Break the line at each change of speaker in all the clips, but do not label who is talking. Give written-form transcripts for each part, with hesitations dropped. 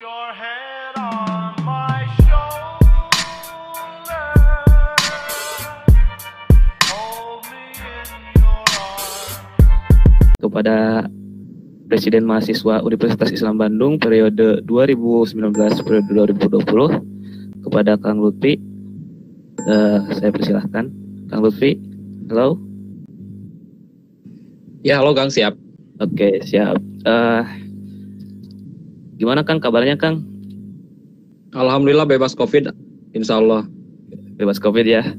Your head on my shoulder, hold me in your arms.
Kepada Presiden Mahasiswa Universitas Islam Bandung periode 2019 periode 2020, kepada Kang Lutfi, saya persilahkan. Kang Lutfi, halo.
Ya, halo Kang, siap.
Oke, siap. Gimana Kang kabarnya Kang?
Alhamdulillah bebas COVID, insya Allah.
Bebas COVID ya.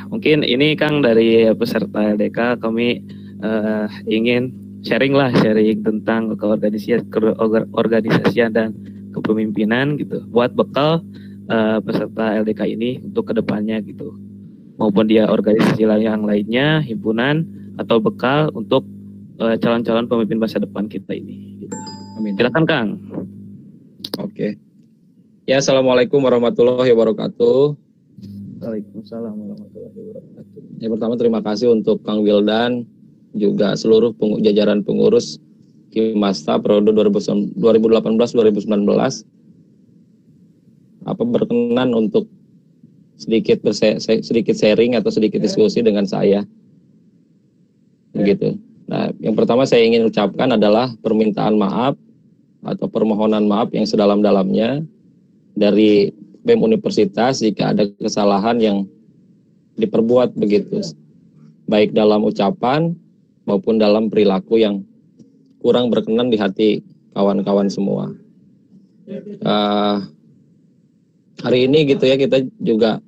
Mungkin ini Kang dari peserta LDK kami ingin sharing tentang keorganisasian dan kepemimpinan gitu. Buat bekal peserta LDK ini untuk kedepannya gitu. Maupun dia organisasi yang lainnya, himpunan atau bekal untuk calon-calon pemimpin masa depan kita ini. Gitu.
Amin.
Silakan Kang.
Oke. Ya, assalamualaikum warahmatullahi wabarakatuh.
Waalaikumsalam warahmatullahi wabarakatuh.
Yang pertama terima kasih untuk Kang Wildan, juga seluruh jajaran pengurus Himasta periode 2018-2019. Berkenan untuk sedikit sharing atau sedikit diskusi dengan saya. Begitu. Nah, yang pertama saya ingin ucapkan adalah permintaan maaf atau permohonan maaf yang sedalam-dalamnya dari BEM Universitas jika ada kesalahan yang diperbuat begitu, baik dalam ucapan maupun dalam perilaku yang kurang berkenan di hati kawan-kawan semua. Hari ini gitu ya, kita juga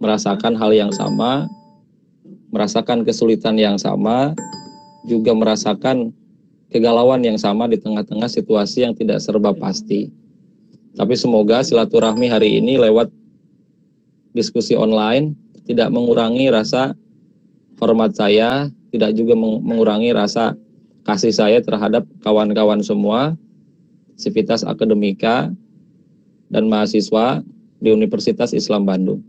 merasakan hal yang sama, merasakan kesulitan yang sama, juga merasakan kegalauan yang sama di tengah-tengah situasi yang tidak serba pasti. Tapi semoga silaturahmi hari ini lewat diskusi online tidak mengurangi rasa hormat saya, tidak juga mengurangi rasa kasih saya terhadap kawan-kawan semua, sivitas akademika dan mahasiswa di Universitas Islam Bandung.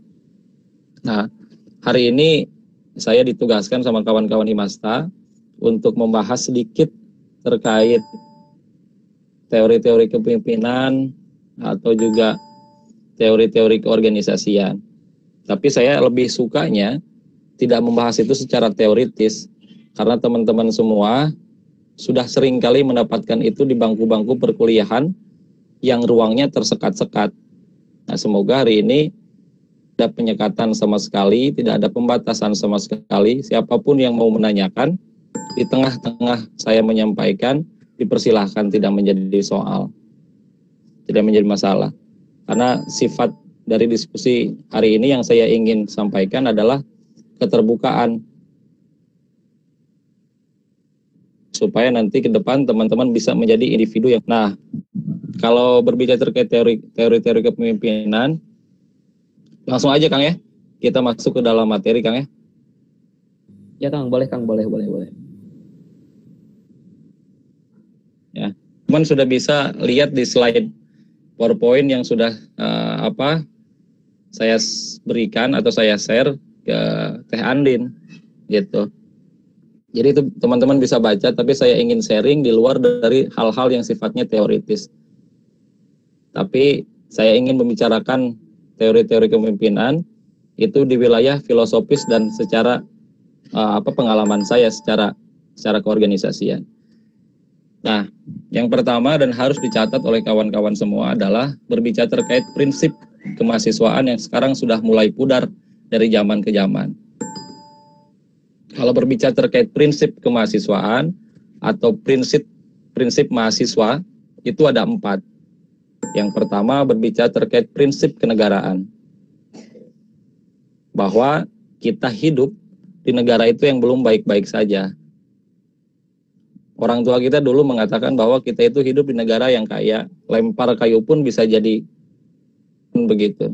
Nah, hari ini saya ditugaskan sama kawan-kawan Himasta untuk membahas sedikit terkait teori-teori kepemimpinan atau juga teori-teori keorganisasian. Tapi saya lebih sukanya tidak membahas itu secara teoritis, karena teman-teman semua sudah sering kali mendapatkan itu di bangku-bangku perkuliahan yang ruangnya tersekat-sekat. Nah, semoga hari ini tidak ada penyekatan sama sekali, tidak ada pembatasan sama sekali. Siapapun yang mau menanyakan, di tengah-tengah saya menyampaikan, dipersilahkan, tidak menjadi soal, tidak menjadi masalah. Karena sifat dari diskusi hari ini yang saya ingin sampaikan adalah keterbukaan, supaya nanti ke depan teman-teman bisa menjadi individu yang... Nah, kalau berbicara terkait teori-teori kepemimpinan, langsung aja Kang ya, kita masuk ke dalam materi Kang ya.
Ya Kang, boleh Kang, boleh.
Ya, teman sudah bisa lihat di slide PowerPoint yang sudah saya berikan atau saya share ke Teh Andin gitu. Jadi itu teman-teman bisa baca, tapi saya ingin sharing di luar dari hal-hal yang sifatnya teoritis. Tapi saya ingin membicarakan teori-teori kepemimpinan itu di wilayah filosofis dan secara pengalaman saya secara keorganisasian. Nah, yang pertama dan harus dicatat oleh kawan-kawan semua adalah berbicara terkait prinsip kemahasiswaan yang sekarang sudah mulai pudar dari zaman ke zaman. Kalau berbicara terkait prinsip kemahasiswaan atau prinsip mahasiswa, itu ada 4. Yang pertama berbicara terkait prinsip kenegaraan, bahwa kita hidup di negara itu yang belum baik-baik saja. Orang tua kita dulu mengatakan bahwa kita itu hidup di negara yang kaya, lempar kayu pun bisa jadi begitu.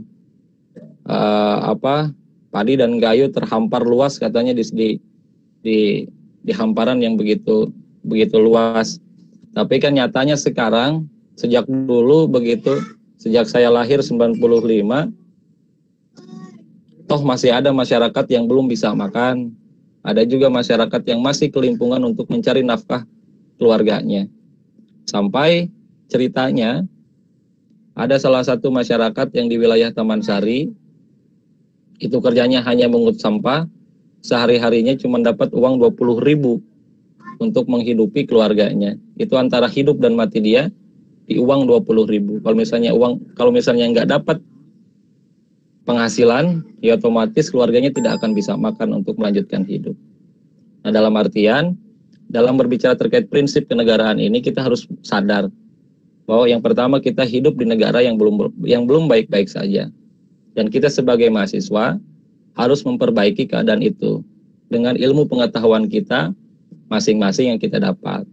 Padi dan kayu terhampar luas katanya di hamparan yang begitu luas. Tapi kan nyatanya sekarang sejak dulu begitu, sejak saya lahir 95, toh masih ada masyarakat yang belum bisa makan, ada juga masyarakat yang masih kelimpungan untuk mencari nafkah keluarganya. Sampai ceritanya Ada salah satu masyarakat yang di wilayah Taman Sari, itu kerjanya hanya mengut sampah, sehari-harinya cuma dapat uang 20.000 untuk menghidupi keluarganya. Itu antara hidup dan mati dia di uang 20.000. Kalau misalnya nggak dapat penghasilan, ya otomatis keluarganya tidak akan bisa makan untuk melanjutkan hidup. Nah, dalam artian, dalam berbicara terkait prinsip kenegaraan ini, kita harus sadar bahwa yang pertama, kita hidup di negara yang belum baik-baik saja. Dan kita sebagai mahasiswa harus memperbaiki keadaan itu dengan ilmu pengetahuan kita masing-masing yang kita dapat.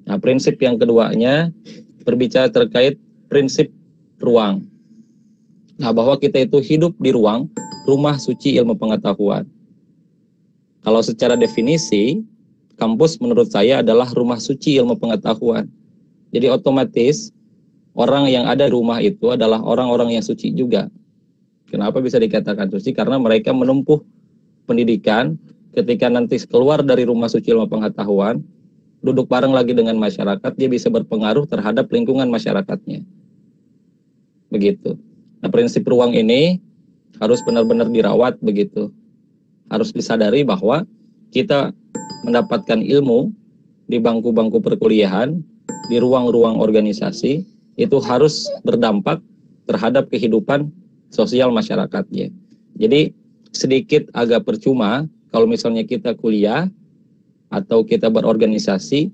Nah, prinsip yang keduanya berbicara terkait prinsip ruang. Nah, bahwa kita itu hidup di ruang, rumah suci ilmu pengetahuan. Kalau secara definisi, kampus menurut saya adalah rumah suci ilmu pengetahuan. Jadi otomatis orang yang ada di rumah itu adalah orang-orang yang suci juga. Kenapa bisa dikatakan suci? Karena mereka menempuh pendidikan, ketika nanti keluar dari rumah suci ilmu pengetahuan, duduk bareng lagi dengan masyarakat, dia bisa berpengaruh terhadap lingkungan masyarakatnya. Begitu. Nah, prinsip ruang ini harus benar-benar dirawat begitu. Harus disadari bahwa kita mendapatkan ilmu di bangku-bangku perkuliahan, di ruang-ruang organisasi, itu harus berdampak terhadap kehidupan sosial masyarakatnya. Jadi sedikit agak percuma kalau misalnya kita kuliah atau kita berorganisasi,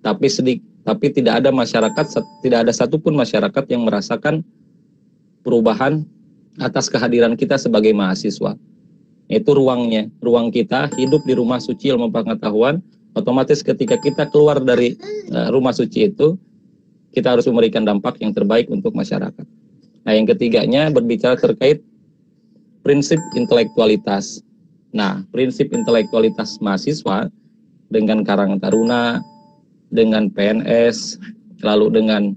tapi tidak ada satupun masyarakat yang merasakan perubahan atas kehadiran kita sebagai mahasiswa. Itu ruangnya, ruang kita hidup di rumah suci ilmu pengetahuan. Otomatis ketika kita keluar dari rumah suci itu, kita harus memberikan dampak yang terbaik untuk masyarakat. Nah, yang ketiganya berbicara terkait prinsip intelektualitas. Nah, prinsip intelektualitas mahasiswa dengan Karang Taruna, dengan PNS, lalu dengan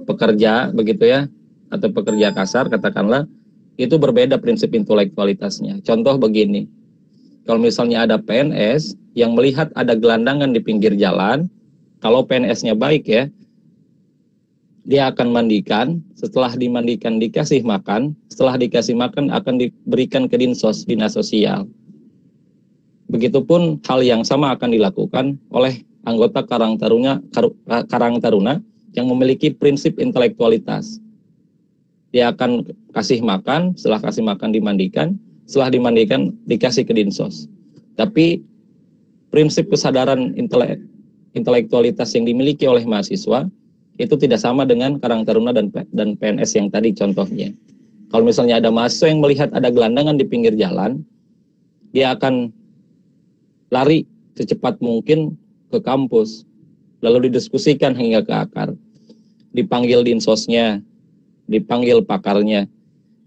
pekerja begitu ya, atau pekerja kasar katakanlah, itu berbeda prinsip intelektualitasnya. Contoh begini, kalau misalnya ada PNS yang melihat ada gelandangan di pinggir jalan, kalau PNS-nya baik ya, dia akan mandikan, setelah dimandikan dikasih makan, setelah dikasih makan akan diberikan ke Dinsos, Dinas Sosial. Begitupun hal yang sama akan dilakukan oleh anggota Karang Taruna yang memiliki prinsip intelektualitas. Dia akan kasih makan, setelah kasih makan dimandikan, setelah dimandikan dikasih ke Dinsos. Tapi prinsip kesadaran intelektualitas yang dimiliki oleh mahasiswa itu tidak sama dengan Karang Taruna dan PNS yang tadi contohnya. Kalau misalnya ada mahasiswa yang melihat ada gelandangan di pinggir jalan, dia akan lari secepat mungkin ke kampus, lalu didiskusikan hingga ke akar. Dipanggil Dinsosnya, dipanggil pakarnya,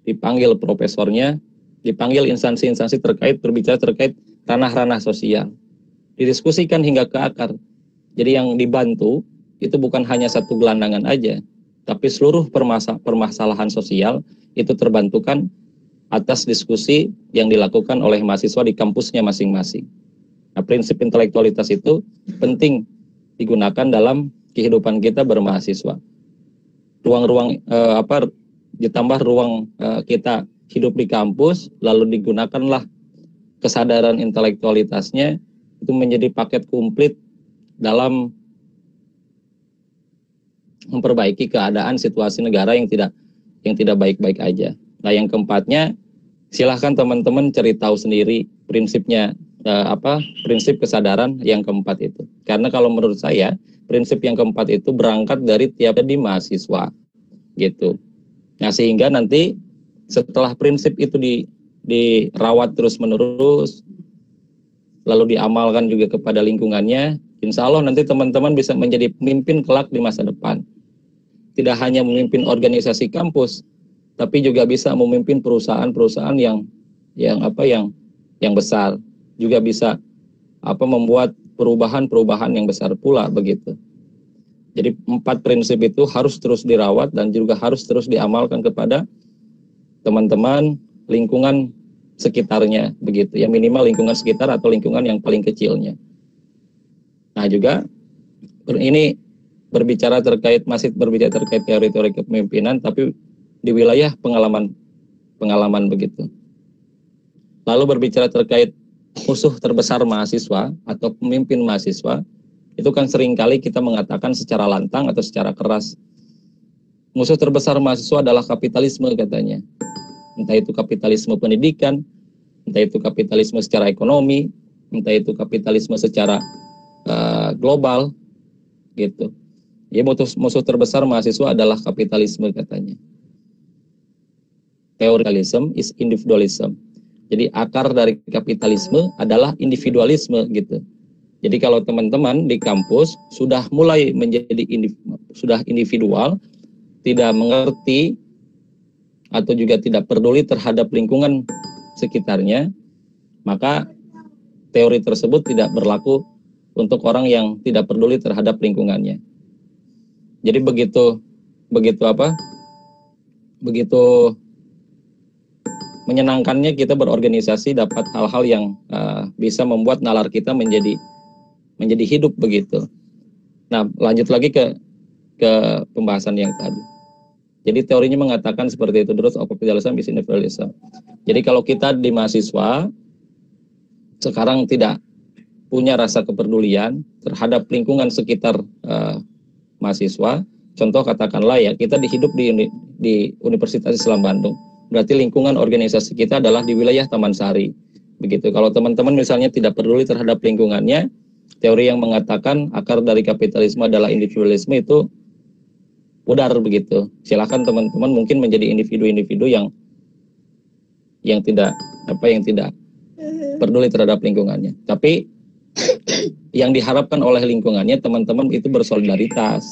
dipanggil profesornya, dipanggil instansi-instansi terkait, berbicara terkait ranah-ranah sosial. Didiskusikan hingga ke akar. Jadi yang dibantu itu bukan hanya satu gelandangan aja, tapi seluruh permasalahan sosial itu terbantukan atas diskusi yang dilakukan oleh mahasiswa di kampusnya masing-masing. Nah, prinsip intelektualitas itu penting digunakan dalam kehidupan kita bermahasiswa. Ruang-ruang ditambah ruang kita hidup di kampus, lalu digunakanlah kesadaran intelektualitasnya, itu menjadi paket komplit dalam memperbaiki keadaan situasi negara yang tidak baik-baik aja. Nah, yang keempatnya, silahkan teman-teman cari tahu sendiri prinsipnya prinsip kesadaran yang keempat itu. Karena kalau menurut saya prinsip yang keempat itu berangkat dari tiap di mahasiswa gitu. Nah, sehingga nanti setelah prinsip itu dirawat terus-menerus, lalu diamalkan juga kepada lingkungannya, insya Allah nanti teman-teman bisa menjadi pemimpin kelak di masa depan. Tidak hanya memimpin organisasi kampus, tapi juga bisa memimpin perusahaan-perusahaan yang besar, juga bisa membuat perubahan-perubahan yang besar pula begitu. Jadi 4 prinsip itu harus terus dirawat dan juga harus terus diamalkan kepada teman-teman lingkungan sekitarnya begitu. Ya, minimal lingkungan sekitar atau lingkungan yang paling kecilnya. Nah, juga ini masih berbicara terkait teori-teori kepemimpinan, tapi di wilayah pengalaman begitu. Lalu berbicara terkait musuh terbesar mahasiswa atau pemimpin mahasiswa, itu kan seringkali kita mengatakan secara lantang atau secara keras, musuh terbesar mahasiswa adalah kapitalisme katanya. Entah itu kapitalisme pendidikan, entah itu kapitalisme secara ekonomi, entah itu kapitalisme secara global, gitu. Ya, musuh terbesar mahasiswa adalah kapitalisme katanya. Teori kapitalism is individualism. Jadi akar dari kapitalisme adalah individualisme gitu. Jadi kalau teman-teman di kampus sudah mulai menjadi sudah individual, tidak mengerti atau juga tidak peduli terhadap lingkungan sekitarnya, maka teori tersebut tidak berlaku untuk orang yang tidak peduli terhadap lingkungannya. Jadi begitu menyenangkannya kita berorganisasi, dapat hal-hal yang bisa membuat nalar kita menjadi hidup begitu. Nah, lanjut lagi ke pembahasan yang tadi. Jadi teorinya mengatakan seperti itu, terus kapitalisme is individualism. Jadi kalau kita di mahasiswa sekarang tidak punya rasa kepedulian terhadap lingkungan sekitar mahasiswa, contoh katakanlah ya, kita hidup di Universitas Islam Bandung, berarti lingkungan organisasi kita adalah di wilayah Taman Sari, begitu. Kalau teman-teman misalnya tidak peduli terhadap lingkungannya, teori yang mengatakan akar dari kapitalisme adalah individualisme itu pudar begitu. Silakan teman-teman mungkin menjadi individu-individu yang tidak peduli terhadap lingkungannya. Tapi yang diharapkan oleh lingkungannya, teman-teman itu bersolidaritas,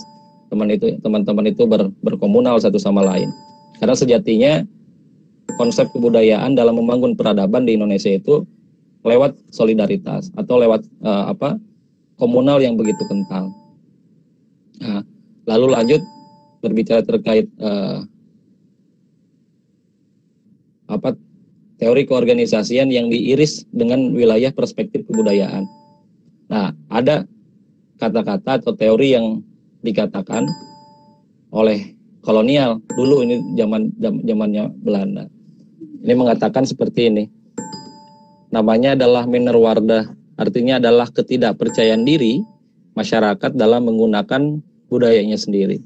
teman-teman itu berkomunal satu sama lain. Karena sejatinya konsep kebudayaan dalam membangun peradaban di Indonesia itu lewat solidaritas atau lewat komunal yang begitu kental. Nah, lalu lanjut berbicara terkait teori keorganisasian yang diiris dengan wilayah perspektif kebudayaan. Nah, ada kata-kata atau teori yang dikatakan oleh kolonial dulu, ini zamannya Belanda. Ini mengatakan seperti ini. Namanya adalah Minderwaarde, artinya adalah ketidakpercayaan diri masyarakat dalam menggunakan budayanya sendiri.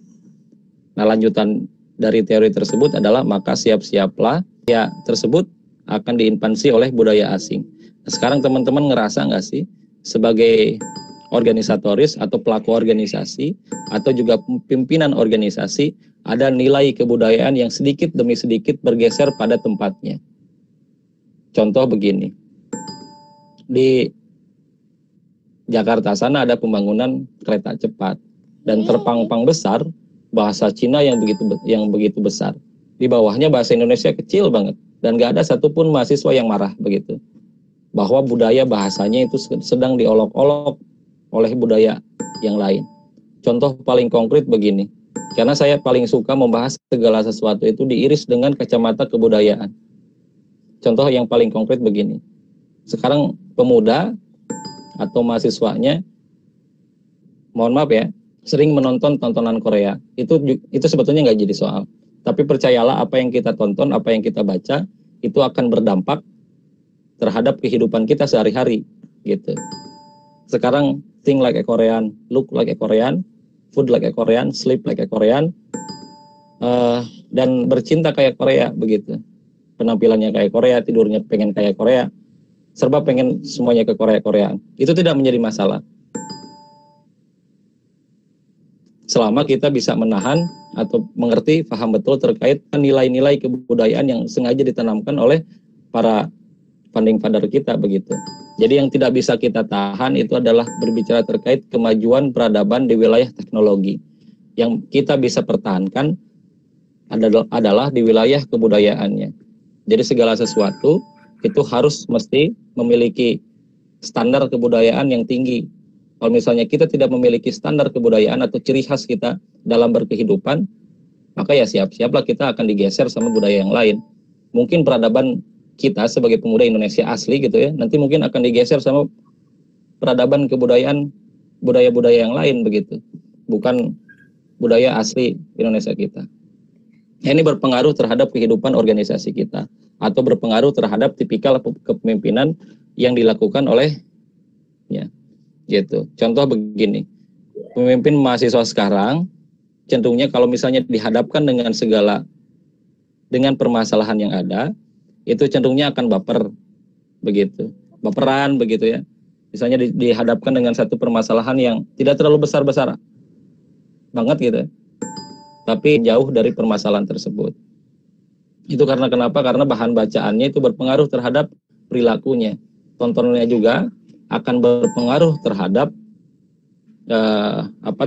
Nah, lanjutan dari teori tersebut adalah maka siap-siaplah ya tersebut akan diinvasi oleh budaya asing. Nah, sekarang teman-teman ngerasa nggak sih sebagai organisatoris atau pelaku organisasi atau juga pimpinan organisasi ada nilai kebudayaan yang sedikit demi sedikit bergeser pada tempatnya. Contoh begini, di Jakarta sana ada pembangunan kereta cepat dan terpang-pang besar bahasa Cina yang begitu besar. Di bawahnya bahasa Indonesia kecil banget dan nggak ada satupun mahasiswa yang marah begitu, bahwa budaya bahasanya itu sedang diolok-olok oleh budaya yang lain. Contoh paling konkret begini, karena saya paling suka membahas segala sesuatu itu diiris dengan kacamata kebudayaan. Contoh yang paling konkret begini, sekarang pemuda atau mahasiswanya, mohon maaf ya, sering menonton tontonan Korea. Itu sebetulnya nggak jadi soal. Tapi percayalah, apa yang kita tonton, apa yang kita baca, itu akan berdampak terhadap kehidupan kita sehari-hari, gitu. Sekarang think like a Korean, look like a Korean, food like a Korean, sleep like a Korean, dan bercinta kayak Korea, begitu. Penampilannya kayak Korea, tidurnya pengen kayak Korea, serba pengen semuanya ke Korea-Koreaan. Itu tidak menjadi masalah, selama kita bisa menahan atau mengerti, paham betul terkait nilai-nilai kebudayaan yang sengaja ditanamkan oleh para founding father kita, begitu. Jadi yang tidak bisa kita tahan itu adalah berbicara terkait kemajuan peradaban di wilayah teknologi. Yang kita bisa pertahankan adalah di wilayah kebudayaannya. Jadi segala sesuatu itu harus mesti memiliki standar kebudayaan yang tinggi. Kalau misalnya kita tidak memiliki standar kebudayaan atau ciri khas kita dalam berkehidupan, maka ya siap-siaplah kita akan digeser sama budaya yang lain. Mungkin peradaban kita sebagai pemuda Indonesia asli gitu ya, nanti mungkin akan digeser sama peradaban kebudayaan budaya-budaya yang lain begitu. Bukan budaya asli Indonesia kita. Ini berpengaruh terhadap kehidupan organisasi kita atau berpengaruh terhadap tipikal kepemimpinan yang dilakukan oleh ya, gitu. Contoh begini, pemimpin mahasiswa sekarang cenderungnya kalau misalnya dihadapkan dengan permasalahan yang ada, itu cenderungnya akan baperan begitu ya. Misalnya dihadapkan dengan satu permasalahan yang tidak terlalu besar-besar banget gitu, tapi jauh dari permasalahan tersebut. Itu karena kenapa? Karena bahan bacaannya itu berpengaruh terhadap perilakunya. Tontonannya juga akan berpengaruh terhadap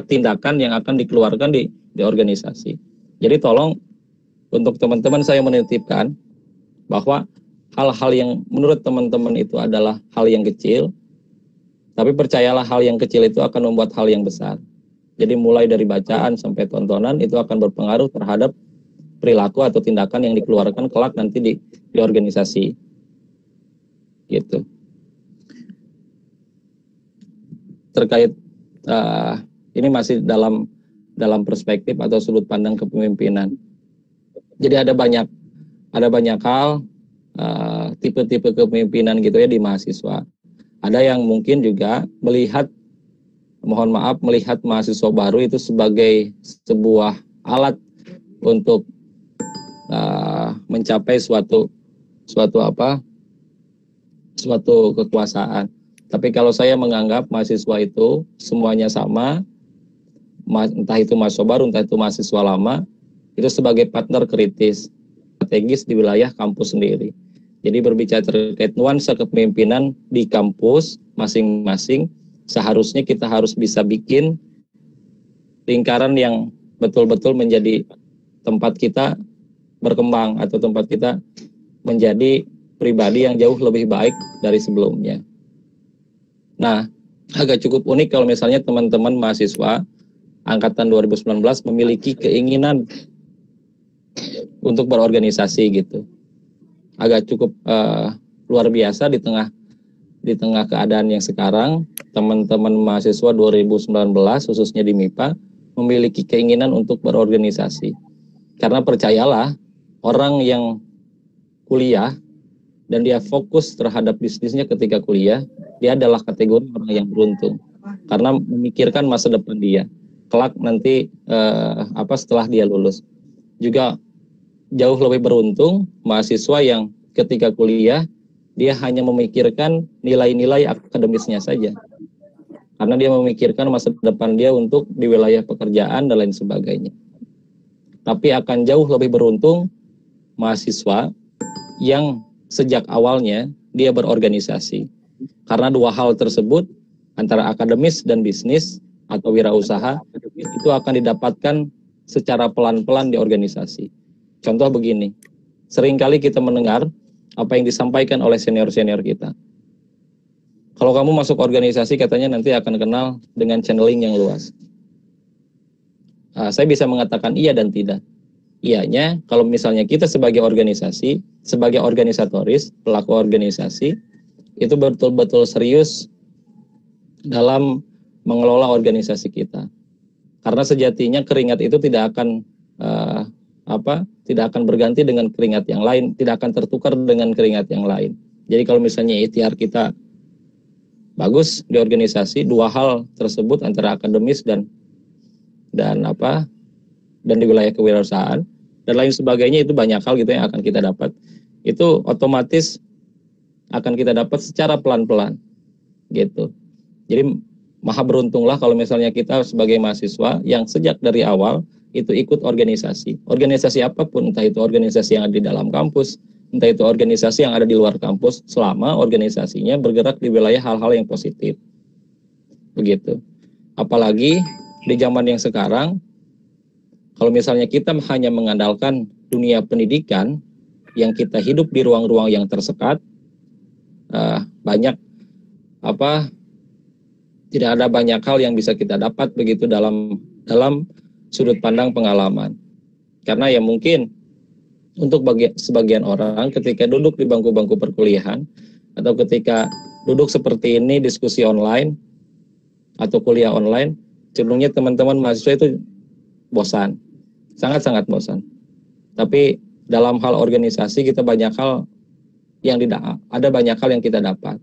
tindakan yang akan dikeluarkan di organisasi. Jadi tolong untuk teman-teman saya menitipkan bahwa hal-hal yang menurut teman-teman itu adalah hal yang kecil, tapi percayalah hal yang kecil itu akan membuat hal yang besar. Jadi mulai dari bacaan sampai tontonan itu akan berpengaruh terhadap perilaku atau tindakan yang dikeluarkan kelak nanti di organisasi. Gitu. Terkait ini masih dalam perspektif atau sudut pandang kepemimpinan. Jadi ada banyak hal tipe-tipe kepemimpinan gitu ya di mahasiswa. Ada yang mungkin juga melihat mahasiswa baru itu sebagai sebuah alat untuk mencapai suatu kekuasaan. Tapi kalau saya menganggap mahasiswa itu semuanya sama, entah itu mahasiswa baru, entah itu mahasiswa lama, itu sebagai partner kritis, strategis di wilayah kampus sendiri. Jadi berbicara terkait nuansa kepemimpinan di kampus masing-masing, seharusnya kita harus bisa bikin lingkaran yang betul-betul menjadi tempat kita berkembang atau tempat kita menjadi pribadi yang jauh lebih baik dari sebelumnya. Nah, agak cukup unik kalau misalnya teman-teman mahasiswa angkatan 2019 memiliki keinginan untuk berorganisasi gitu. Agak cukup luar biasa di tengah keadaan yang sekarang, teman-teman mahasiswa 2019 khususnya di MIPA memiliki keinginan untuk berorganisasi. Karena percayalah, orang yang kuliah dan dia fokus terhadap bisnisnya ketika kuliah, dia adalah kategori orang yang beruntung karena memikirkan masa depan dia kelak nanti setelah dia lulus. Juga jauh lebih beruntung mahasiswa yang ketika kuliah dia hanya memikirkan nilai-nilai akademisnya saja, karena dia memikirkan masa depan dia untuk di wilayah pekerjaan dan lain sebagainya. Tapi akan jauh lebih beruntung mahasiswa yang sejak awalnya dia berorganisasi, karena dua hal tersebut antara akademis dan bisnis atau wirausaha itu akan didapatkan secara pelan-pelan di organisasi. Contoh begini, seringkali kita mendengar apa yang disampaikan oleh senior-senior kita. Kalau kamu masuk organisasi katanya nanti akan kenal dengan channeling yang luas. Saya bisa mengatakan iya dan tidak. Iyanya, kalau misalnya kita sebagai organisasi, sebagai organisatoris, pelaku organisasi, itu betul-betul serius dalam mengelola organisasi kita. Karena sejatinya keringat itu tidak akan berganti dengan keringat yang lain, tidak akan tertukar dengan keringat yang lain. Jadi kalau misalnya ikhtiar kita bagus di organisasi, dua hal tersebut antara akademis dan di wilayah kewirausahaan dan lain sebagainya, itu banyak hal gitu yang akan kita dapat. Itu otomatis akan kita dapat secara pelan-pelan gitu. Jadi maha beruntunglah kalau misalnya kita sebagai mahasiswa yang sejak dari awal itu ikut organisasi. Organisasi apapun, entah itu organisasi yang ada di dalam kampus, entah itu organisasi yang ada di luar kampus, selama organisasinya bergerak di wilayah hal-hal yang positif. Begitu. Apalagi di zaman yang sekarang, kalau misalnya kita hanya mengandalkan dunia pendidikan, yang kita hidup di ruang-ruang yang tersekat, tidak ada banyak hal yang bisa kita dapat begitu dalam sudut pandang pengalaman. Karena ya mungkin untuk sebagian orang ketika duduk di bangku-bangku perkuliahan atau ketika duduk seperti ini diskusi online atau kuliah online, cenderungnya teman-teman mahasiswa itu bosan, sangat-sangat bosan. Tapi dalam hal organisasi kita banyak hal yang ada banyak hal yang kita dapat.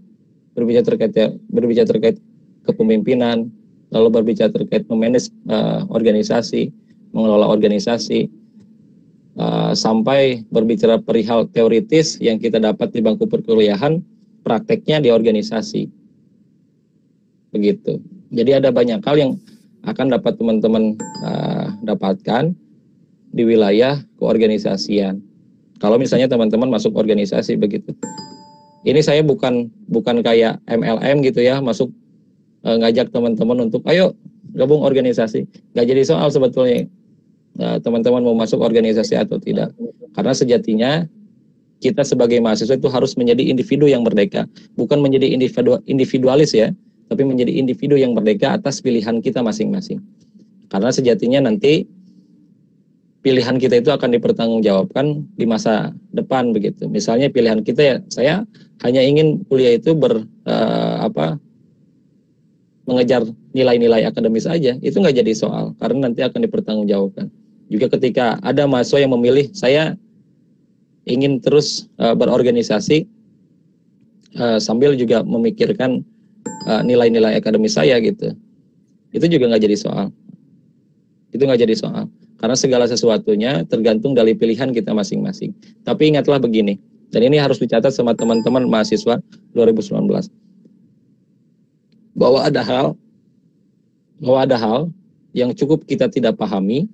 Berbicara terkait kepemimpinan, lalu berbicara terkait memanage organisasi, mengelola organisasi, sampai berbicara perihal teoritis yang kita dapat di bangku perkuliahan, prakteknya di organisasi. Begitu. Jadi ada banyak hal yang akan dapat teman-teman dapatkan di wilayah keorganisasian. Kalau misalnya teman-teman masuk organisasi begitu. Ini saya bukan kayak MLM gitu ya, masuk ngajak teman-teman untuk ayo gabung organisasi. Gak jadi soal sebetulnya teman-teman mau masuk organisasi atau tidak. Karena sejatinya kita sebagai mahasiswa itu harus menjadi individu yang merdeka, bukan menjadi individualis ya, tapi menjadi individu yang merdeka atas pilihan kita masing-masing. Karena sejatinya nanti pilihan kita itu akan dipertanggungjawabkan di masa depan begitu. Misalnya pilihan kita ya, saya hanya ingin kuliah itu mengejar nilai-nilai akademis aja, itu nggak jadi soal karena nanti akan dipertanggungjawabkan. Juga ketika ada mahasiswa yang memilih saya ingin terus berorganisasi sambil juga memikirkan nilai-nilai akademis saya gitu, itu juga nggak jadi soal. Itu nggak jadi soal karena segala sesuatunya tergantung dari pilihan kita masing-masing. Tapi ingatlah begini, dan ini harus dicatat sama teman-teman mahasiswa 2019, bahwa ada hal yang cukup kita tidak pahami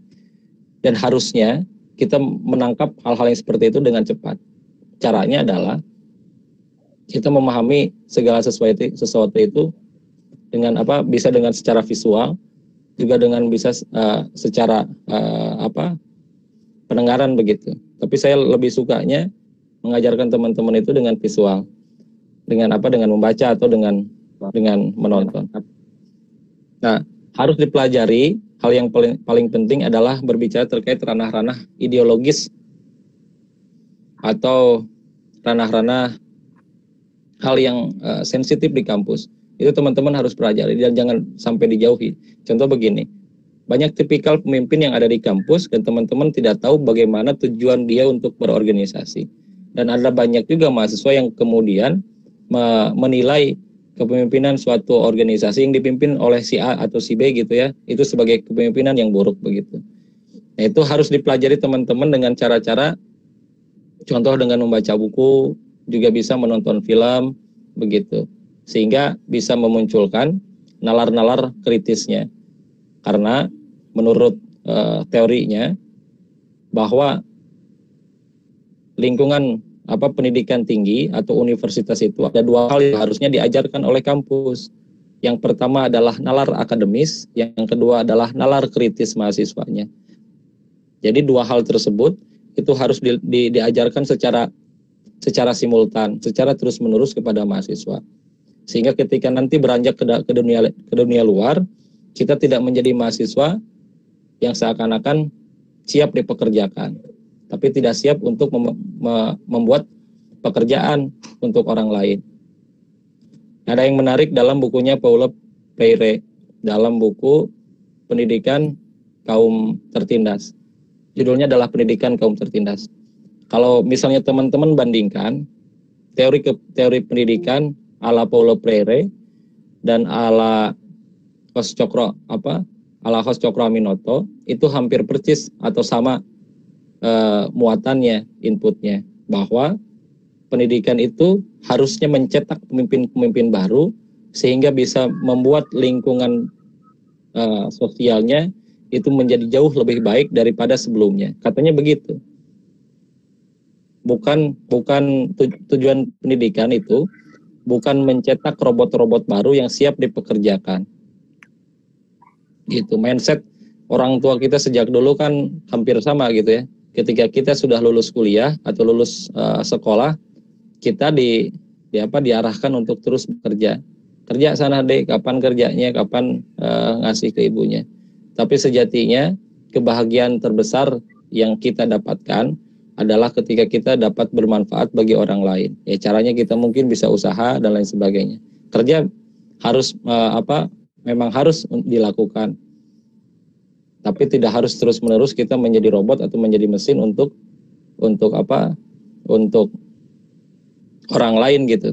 dan harusnya kita menangkap hal-hal yang seperti itu dengan cepat. Caranya adalah kita memahami segala sesuatu itu dengan bisa dengan secara visual, juga dengan bisa secara pendengaran begitu. Tapi saya lebih sukanya mengajarkan teman-teman itu dengan visual, dengan membaca atau dengan menonton. Nah, harus dipelajari. Hal yang paling penting adalah berbicara terkait ranah-ranah ideologis atau ranah-ranah hal yang sensitif di kampus. Itu teman-teman harus pelajari dan jangan sampai dijauhi. Contoh begini, banyak tipikal pemimpin yang ada di kampus dan teman-teman tidak tahu bagaimana tujuan dia untuk berorganisasi. Dan ada banyak juga mahasiswa yang kemudian menilai kepemimpinan suatu organisasi yang dipimpin oleh si A atau si B gitu ya, itu sebagai kepemimpinan yang buruk begitu. Nah, itu harus dipelajari teman-teman dengan cara-cara, contoh dengan membaca buku, juga bisa menonton film begitu, sehingga bisa memunculkan nalar-nalar kritisnya. Karena menurut teorinya bahwa lingkungan pendidikan tinggi atau universitas itu ada dua hal yang harusnya diajarkan oleh kampus. Yang pertama adalah nalar akademis, yang kedua adalah nalar kritis mahasiswanya. Jadi dua hal tersebut itu harus diajarkan secara simultan, secara terus-menerus kepada mahasiswa. Sehingga ketika nanti beranjak ke dunia luar, kita tidak menjadi mahasiswa yang seakan-akan siap dipekerjakan, tapi tidak siap untuk membuat pekerjaan untuk orang lain. Ada yang menarik dalam bukunya Paulo Freire, dalam buku Pendidikan Kaum Tertindas. Judulnya adalah Pendidikan Kaum Tertindas. Kalau misalnya teman-teman bandingkan teori pendidikan ala Paulo Freire dan ala Hos Cokro Aminoto, itu hampir persis atau sama muatannya, inputnya, bahwa pendidikan itu harusnya mencetak pemimpin-pemimpin baru sehingga bisa membuat lingkungan sosialnya itu menjadi jauh lebih baik daripada sebelumnya. Katanya begitu. Bukan tujuan pendidikan itu bukan mencetak robot-robot baru yang siap dipekerjakan. Gitu. Mindset orang tua kita sejak dulu kan hampir sama gitu ya. Ketika kita sudah lulus kuliah atau lulus sekolah, kita diarahkan untuk terus bekerja. Kerja sana deh, kapan kerjanya, kapan ngasih ke ibunya. Tapi sejatinya kebahagiaan terbesar yang kita dapatkan adalah ketika kita dapat bermanfaat bagi orang lain. Ya caranya kita mungkin bisa usaha dan lain sebagainya. Kerja harus memang harus dilakukan. Tapi tidak harus terus-menerus kita menjadi robot atau menjadi mesin untuk apa? Untuk orang lain gitu.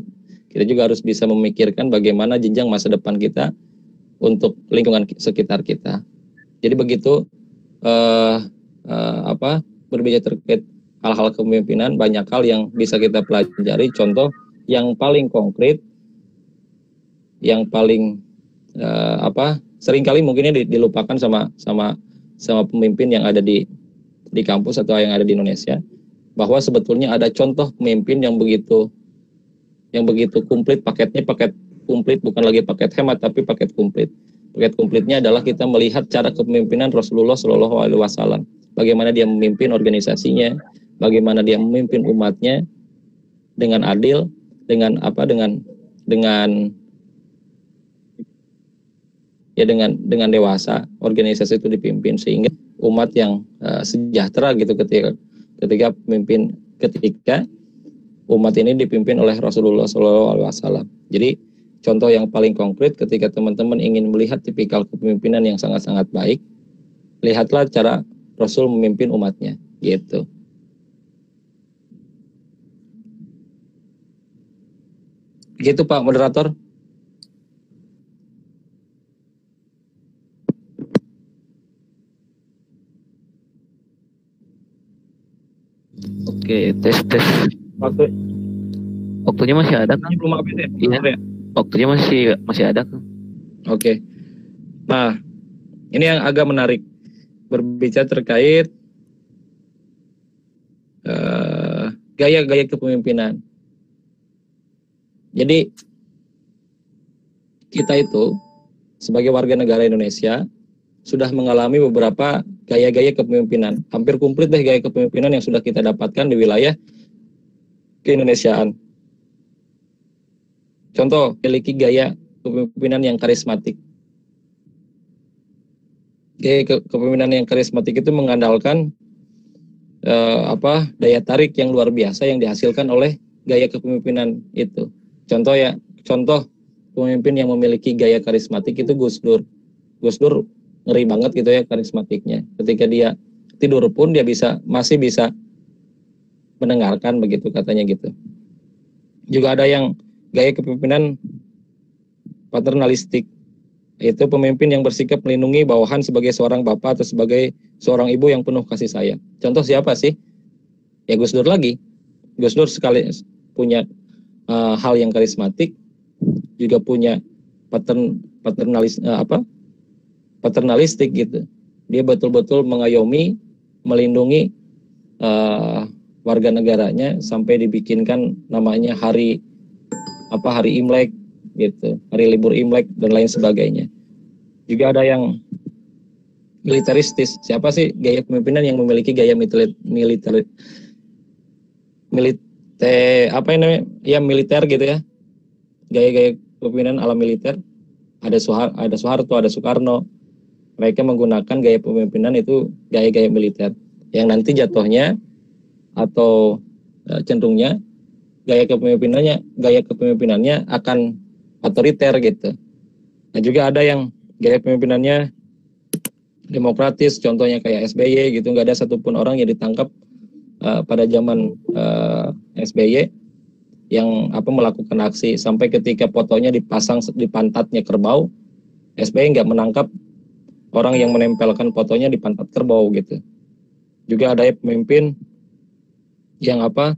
Kita juga harus bisa memikirkan bagaimana jenjang masa depan kita untuk lingkungan sekitar kita. Jadi begitu berbicara terkait hal-hal kepemimpinan, banyak hal yang bisa kita pelajari. Contoh yang paling konkret, yang paling seringkali mungkinnya dilupakan sama pemimpin yang ada di kampus atau yang ada di Indonesia, bahwa sebetulnya ada contoh pemimpin yang begitu komplit, paket komplit, bukan lagi paket hemat tapi paket komplit. Paket komplitnya adalah kita melihat cara kepemimpinan Rasulullah Shallallahu Alaihi Wasallam, bagaimana dia memimpin organisasinya, bagaimana dia memimpin umatnya dengan adil, dengan dewasa. Organisasi itu dipimpin sehingga umat yang sejahtera gitu ketika umat ini dipimpin oleh Rasulullah SAW. Jadi contoh yang paling konkret ketika teman-teman ingin melihat tipikal kepemimpinan yang sangat-sangat baik, lihatlah cara Rasul memimpin umatnya, gitu. Gitu Pak Moderator.
Oke, tes. Waktunya masih ada kan?
Belum habis ya?
Iya. Waktunya masih ada kan?
Oke. Nah, ini yang agak menarik, berbicara terkait gaya-gaya kepemimpinan. Jadi kita itu sebagai warga negara Indonesia sudah mengalami beberapa gaya-gaya kepemimpinan. Hampir komplit deh gaya kepemimpinan yang sudah kita dapatkan di wilayah keindonesiaan. Contoh, memiliki gaya kepemimpinan yang karismatik. Gaya kepemimpinan yang karismatik itu mengandalkan daya tarik yang luar biasa yang dihasilkan oleh gaya kepemimpinan itu. Contoh pemimpin yang memiliki gaya karismatik itu Gus Dur. Gus Dur ngeri banget gitu ya karismatiknya. Ketika dia tidur pun dia masih bisa mendengarkan begitu katanya gitu. Juga ada yang gaya kepemimpinan paternalistik, yaitu pemimpin yang bersikap melindungi bawahan sebagai seorang bapak atau sebagai seorang ibu yang penuh kasih sayang. Contoh siapa sih? Ya Gus Dur lagi. Gus Dur sekali punya hal yang karismatik, juga punya paternalistik gitu. Dia betul-betul mengayomi, melindungi warga negaranya sampai dibikinkan namanya hari Imlek gitu, hari libur Imlek dan lain sebagainya. Juga ada yang militeristis. Siapa sih gaya kepemimpinan yang memiliki gaya militer gitu ya? Gaya-gaya kepemimpinan ala militer. Ada Soeharto, ada Soekarno. Mereka menggunakan gaya kepemimpinan itu gaya-gaya militer yang nanti jatuhnya atau cenderungnya gaya kepemimpinannya akan otoriter gitu. Nah juga ada yang gaya kepemimpinannya demokratis, contohnya kayak SBY gitu. Nggak ada satupun orang yang ditangkap pada zaman SBY yang melakukan aksi, sampai ketika fotonya dipasang di pantatnya kerbau, SBY nggak menangkap orang yang menempelkan fotonya di pantat kerbau gitu. Juga ada pemimpin yang ada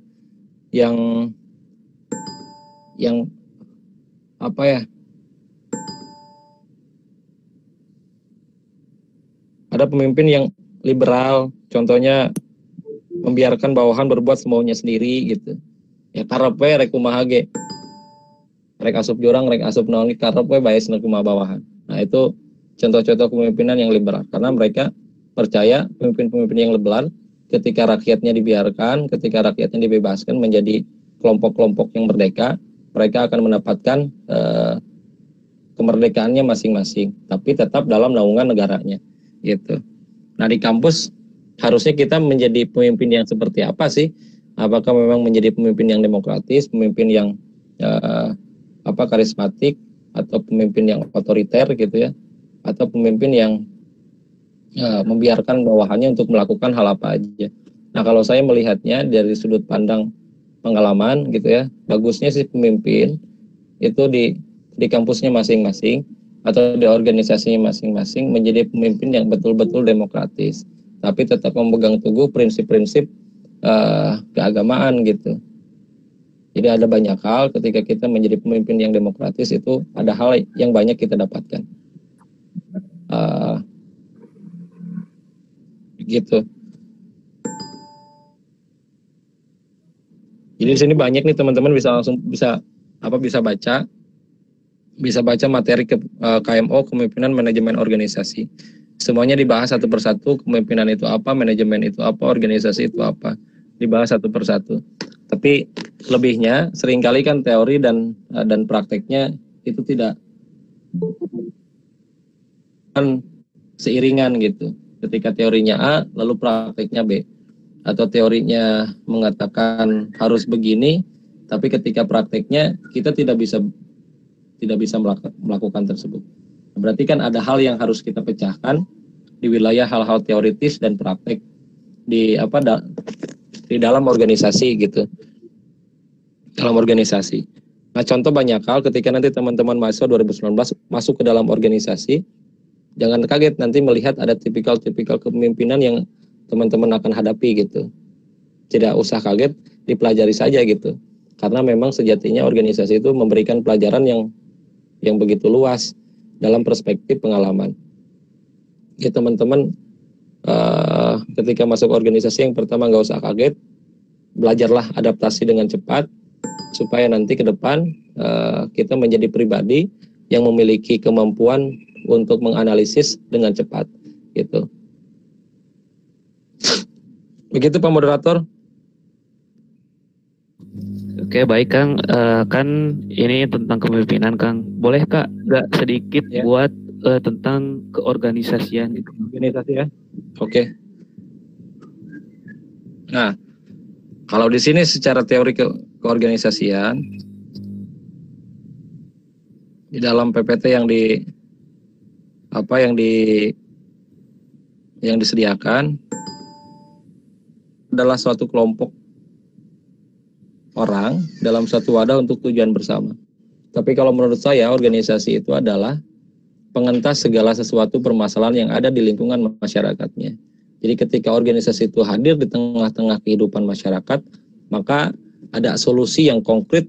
pemimpin yang liberal, contohnya membiarkan bawahan berbuat semaunya sendiri gitu. Ya karepe rek kumaha ge. Rek asup jurang, rek asup naon karepe bae cenah kumaha bawahan. Nah, itu contoh-contoh kepemimpinan yang liberal, karena mereka percaya pemimpin-pemimpin yang liberal ketika rakyatnya dibiarkan, ketika rakyatnya dibebaskan menjadi kelompok-kelompok yang merdeka, mereka akan mendapatkan kemerdekaannya masing-masing, tapi tetap dalam naungan negaranya gitu. Nah, di kampus harusnya kita menjadi pemimpin yang seperti apa sih? Apakah memang menjadi pemimpin yang demokratis, pemimpin yang karismatik, atau pemimpin yang otoriter gitu ya, atau pemimpin yang membiarkan bawahannya untuk melakukan hal apa aja. Nah, kalau saya melihatnya dari sudut pandang pengalaman gitu ya, bagusnya sih pemimpin itu di kampusnya masing-masing atau di organisasinya masing-masing menjadi pemimpin yang betul-betul demokratis, tapi tetap memegang teguh prinsip-prinsip keagamaan gitu. Jadi ada banyak hal ketika kita menjadi pemimpin yang demokratis itu ada hal yang banyak kita dapatkan. Gitu. Jadi di sini banyak nih teman-teman bisa baca materi KMO, kepemimpinan manajemen organisasi. Semuanya dibahas satu persatu, kepemimpinan itu apa, manajemen itu apa, organisasi itu apa, dibahas satu persatu. Tapi lebihnya seringkali kan teori dan prakteknya itu tidak kan seiringan gitu. Ketika teorinya A, lalu prakteknya B. Atau teorinya mengatakan harus begini, tapi ketika prakteknya kita tidak bisa melakukan tersebut. Berarti kan ada hal yang harus kita pecahkan di wilayah hal-hal teoritis dan praktek di dalam organisasi gitu. Dalam organisasi. Nah, contoh banyak hal ketika nanti teman-teman mahasiswa 2019 masuk ke dalam organisasi, jangan kaget nanti melihat ada tipikal-tipikal kepemimpinan yang teman-teman akan hadapi gitu. Tidak usah kaget, dipelajari saja gitu. Karena memang sejatinya organisasi itu memberikan pelajaran yang begitu luas dalam perspektif pengalaman. Ya teman-teman, ketika masuk organisasi yang pertama nggak usah kaget, belajarlah adaptasi dengan cepat supaya nanti ke depan kita menjadi pribadi yang memiliki kemampuan untuk menganalisis dengan cepat gitu. Begitu Pak Moderator.
Oke, baik Kang. Kan ini tentang kepemimpinan Kang. Boleh Kak nggak sedikit buat tentang keorganisasian gitu?
Organisasi ya. Oke. Nah, kalau di sini secara teori keorganisasian di dalam PPT yang disediakan adalah suatu kelompok orang dalam satu wadah untuk tujuan bersama. Tapi kalau menurut saya organisasi itu adalah pengentas segala sesuatu permasalahan yang ada di lingkungan masyarakatnya. Jadi ketika organisasi itu hadir di tengah-tengah kehidupan masyarakat, maka ada solusi yang konkret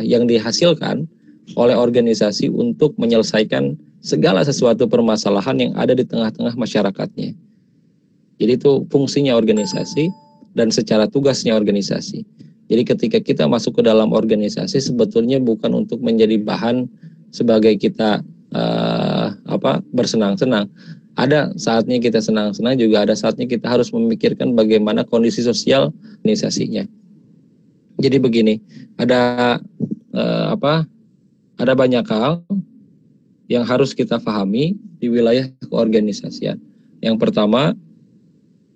yang dihasilkan oleh organisasi untuk menyelesaikan segala sesuatu permasalahan yang ada di tengah-tengah masyarakatnya. Jadi itu fungsinya organisasi dan secara tugasnya organisasi. Jadi ketika kita masuk ke dalam organisasi sebetulnya bukan untuk menjadi bahan sebagai kita bersenang-senang. Ada saatnya kita senang-senang, juga ada saatnya kita harus memikirkan bagaimana kondisi sosial organisasinya. Jadi begini, ada banyak hal yang harus kita pahami di wilayah keorganisasian. Yang pertama,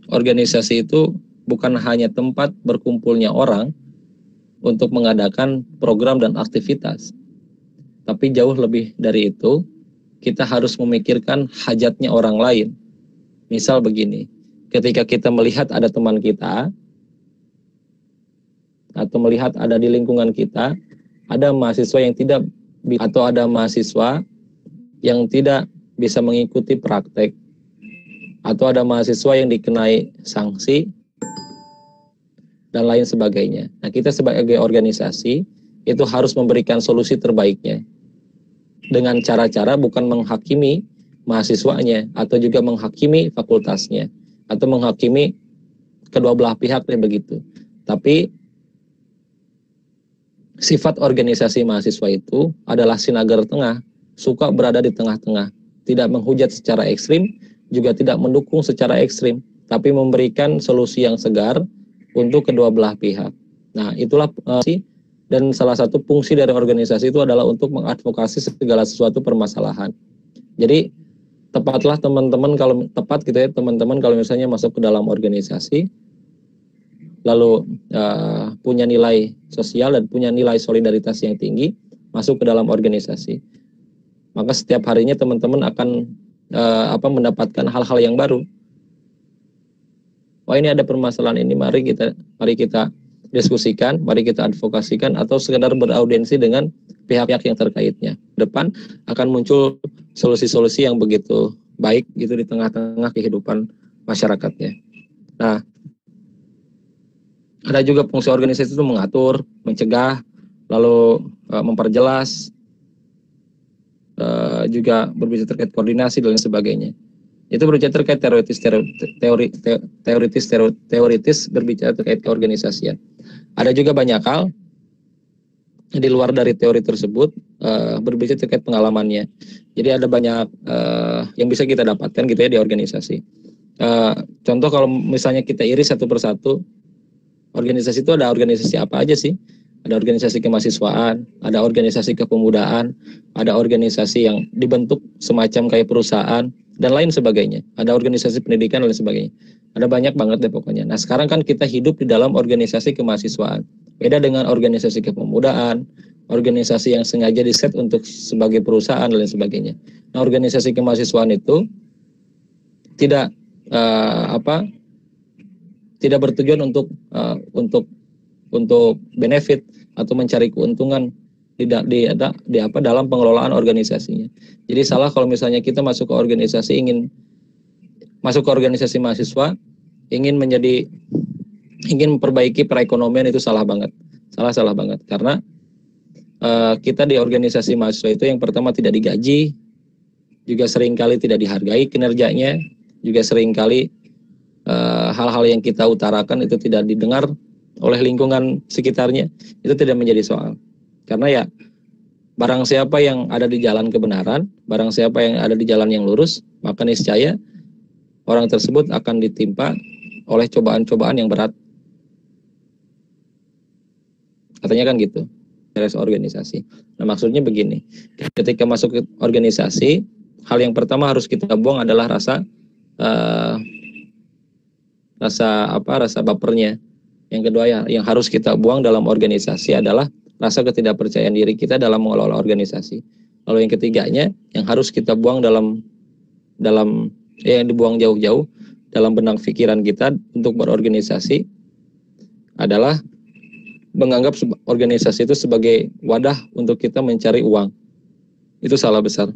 organisasi itu bukan hanya tempat berkumpulnya orang untuk mengadakan program dan aktivitas. Tapi jauh lebih dari itu, kita harus memikirkan hajatnya orang lain. Misal begini, ketika kita melihat ada teman kita, atau melihat ada di lingkungan kita, ada mahasiswa yang tidak, atau ada mahasiswa yang tidak bisa mengikuti praktek, atau ada mahasiswa yang dikenai sanksi, dan lain sebagainya. Nah, kita sebagai organisasi, itu harus memberikan solusi terbaiknya. Dengan cara-cara bukan menghakimi mahasiswanya, atau juga menghakimi fakultasnya, atau menghakimi kedua belah pihak begitu. Tapi sifat organisasi mahasiswa itu adalah sinagar tengah, suka berada di tengah-tengah, tidak menghujat secara ekstrim, juga tidak mendukung secara ekstrim, tapi memberikan solusi yang segar untuk kedua belah pihak. Nah, itulah dan salah satu fungsi dari organisasi itu adalah untuk mengadvokasi segala sesuatu permasalahan. Jadi tepatlah teman-teman kalau tepat gitu ya teman-teman kalau misalnya masuk ke dalam organisasi lalu punya nilai sosial dan punya nilai solidaritas yang tinggi, masuk ke dalam organisasi. Maka setiap harinya teman-teman akan mendapatkan hal-hal yang baru. Wah, ini ada permasalahan ini, mari kita diskusikan, mari kita advokasikan, atau sekedar beraudiensi dengan pihak-pihak yang terkaitnya. Depan akan muncul solusi-solusi yang begitu baik gitu di tengah-tengah kehidupan masyarakatnya. Nah, ada juga fungsi organisasi itu mengatur, mencegah, lalu memperjelas, juga berbicara terkait koordinasi dan lain sebagainya. Itu berbicara terkait teoritis berbicara terkait keorganisasian. Ada juga banyak hal di luar dari teori tersebut, berbicara terkait pengalamannya. Jadi ada banyak yang bisa kita dapatkan gitu ya di organisasi. Contoh kalau misalnya kita iris satu persatu, organisasi itu ada organisasi apa aja sih? Ada organisasi kemahasiswaan, ada organisasi kepemudaan, ada organisasi yang dibentuk semacam kayak perusahaan, dan lain sebagainya. Ada organisasi pendidikan dan lain sebagainya. Ada banyak banget deh pokoknya. Nah, sekarang kan kita hidup di dalam organisasi kemahasiswaan. Beda dengan organisasi kepemudaan, organisasi yang sengaja diset untuk sebagai perusahaan dan lain sebagainya. Nah, organisasi kemahasiswaan itu tidak tidak bertujuan untuk benefit atau mencari keuntungan dalam pengelolaan organisasinya. Jadi salah kalau misalnya kita masuk ke organisasi mahasiswa ingin memperbaiki perekonomian, itu salah banget karena kita di organisasi mahasiswa itu yang pertama tidak digaji, juga seringkali tidak dihargai kinerjanya, juga seringkali hal-hal yang kita utarakan itu tidak didengar oleh lingkungan sekitarnya, itu tidak menjadi soal. Karena ya barang siapa yang ada di jalan kebenaran, barang siapa yang ada di jalan yang lurus, maka niscaya orang tersebut akan ditimpa oleh cobaan-cobaan yang berat. Katanya kan gitu, beres organisasi. Nah, maksudnya begini, ketika masuk ke organisasi, hal yang pertama harus kita buang adalah rasa bapernya. Yang kedua yang harus kita buang dalam organisasi adalah rasa ketidakpercayaan diri kita dalam mengelola organisasi. Lalu yang ketiganya yang harus kita buang dalam yang dibuang jauh-jauh dalam benang pikiran kita untuk berorganisasi adalah menganggap organisasi itu sebagai wadah untuk kita mencari uang. Itu salah besar.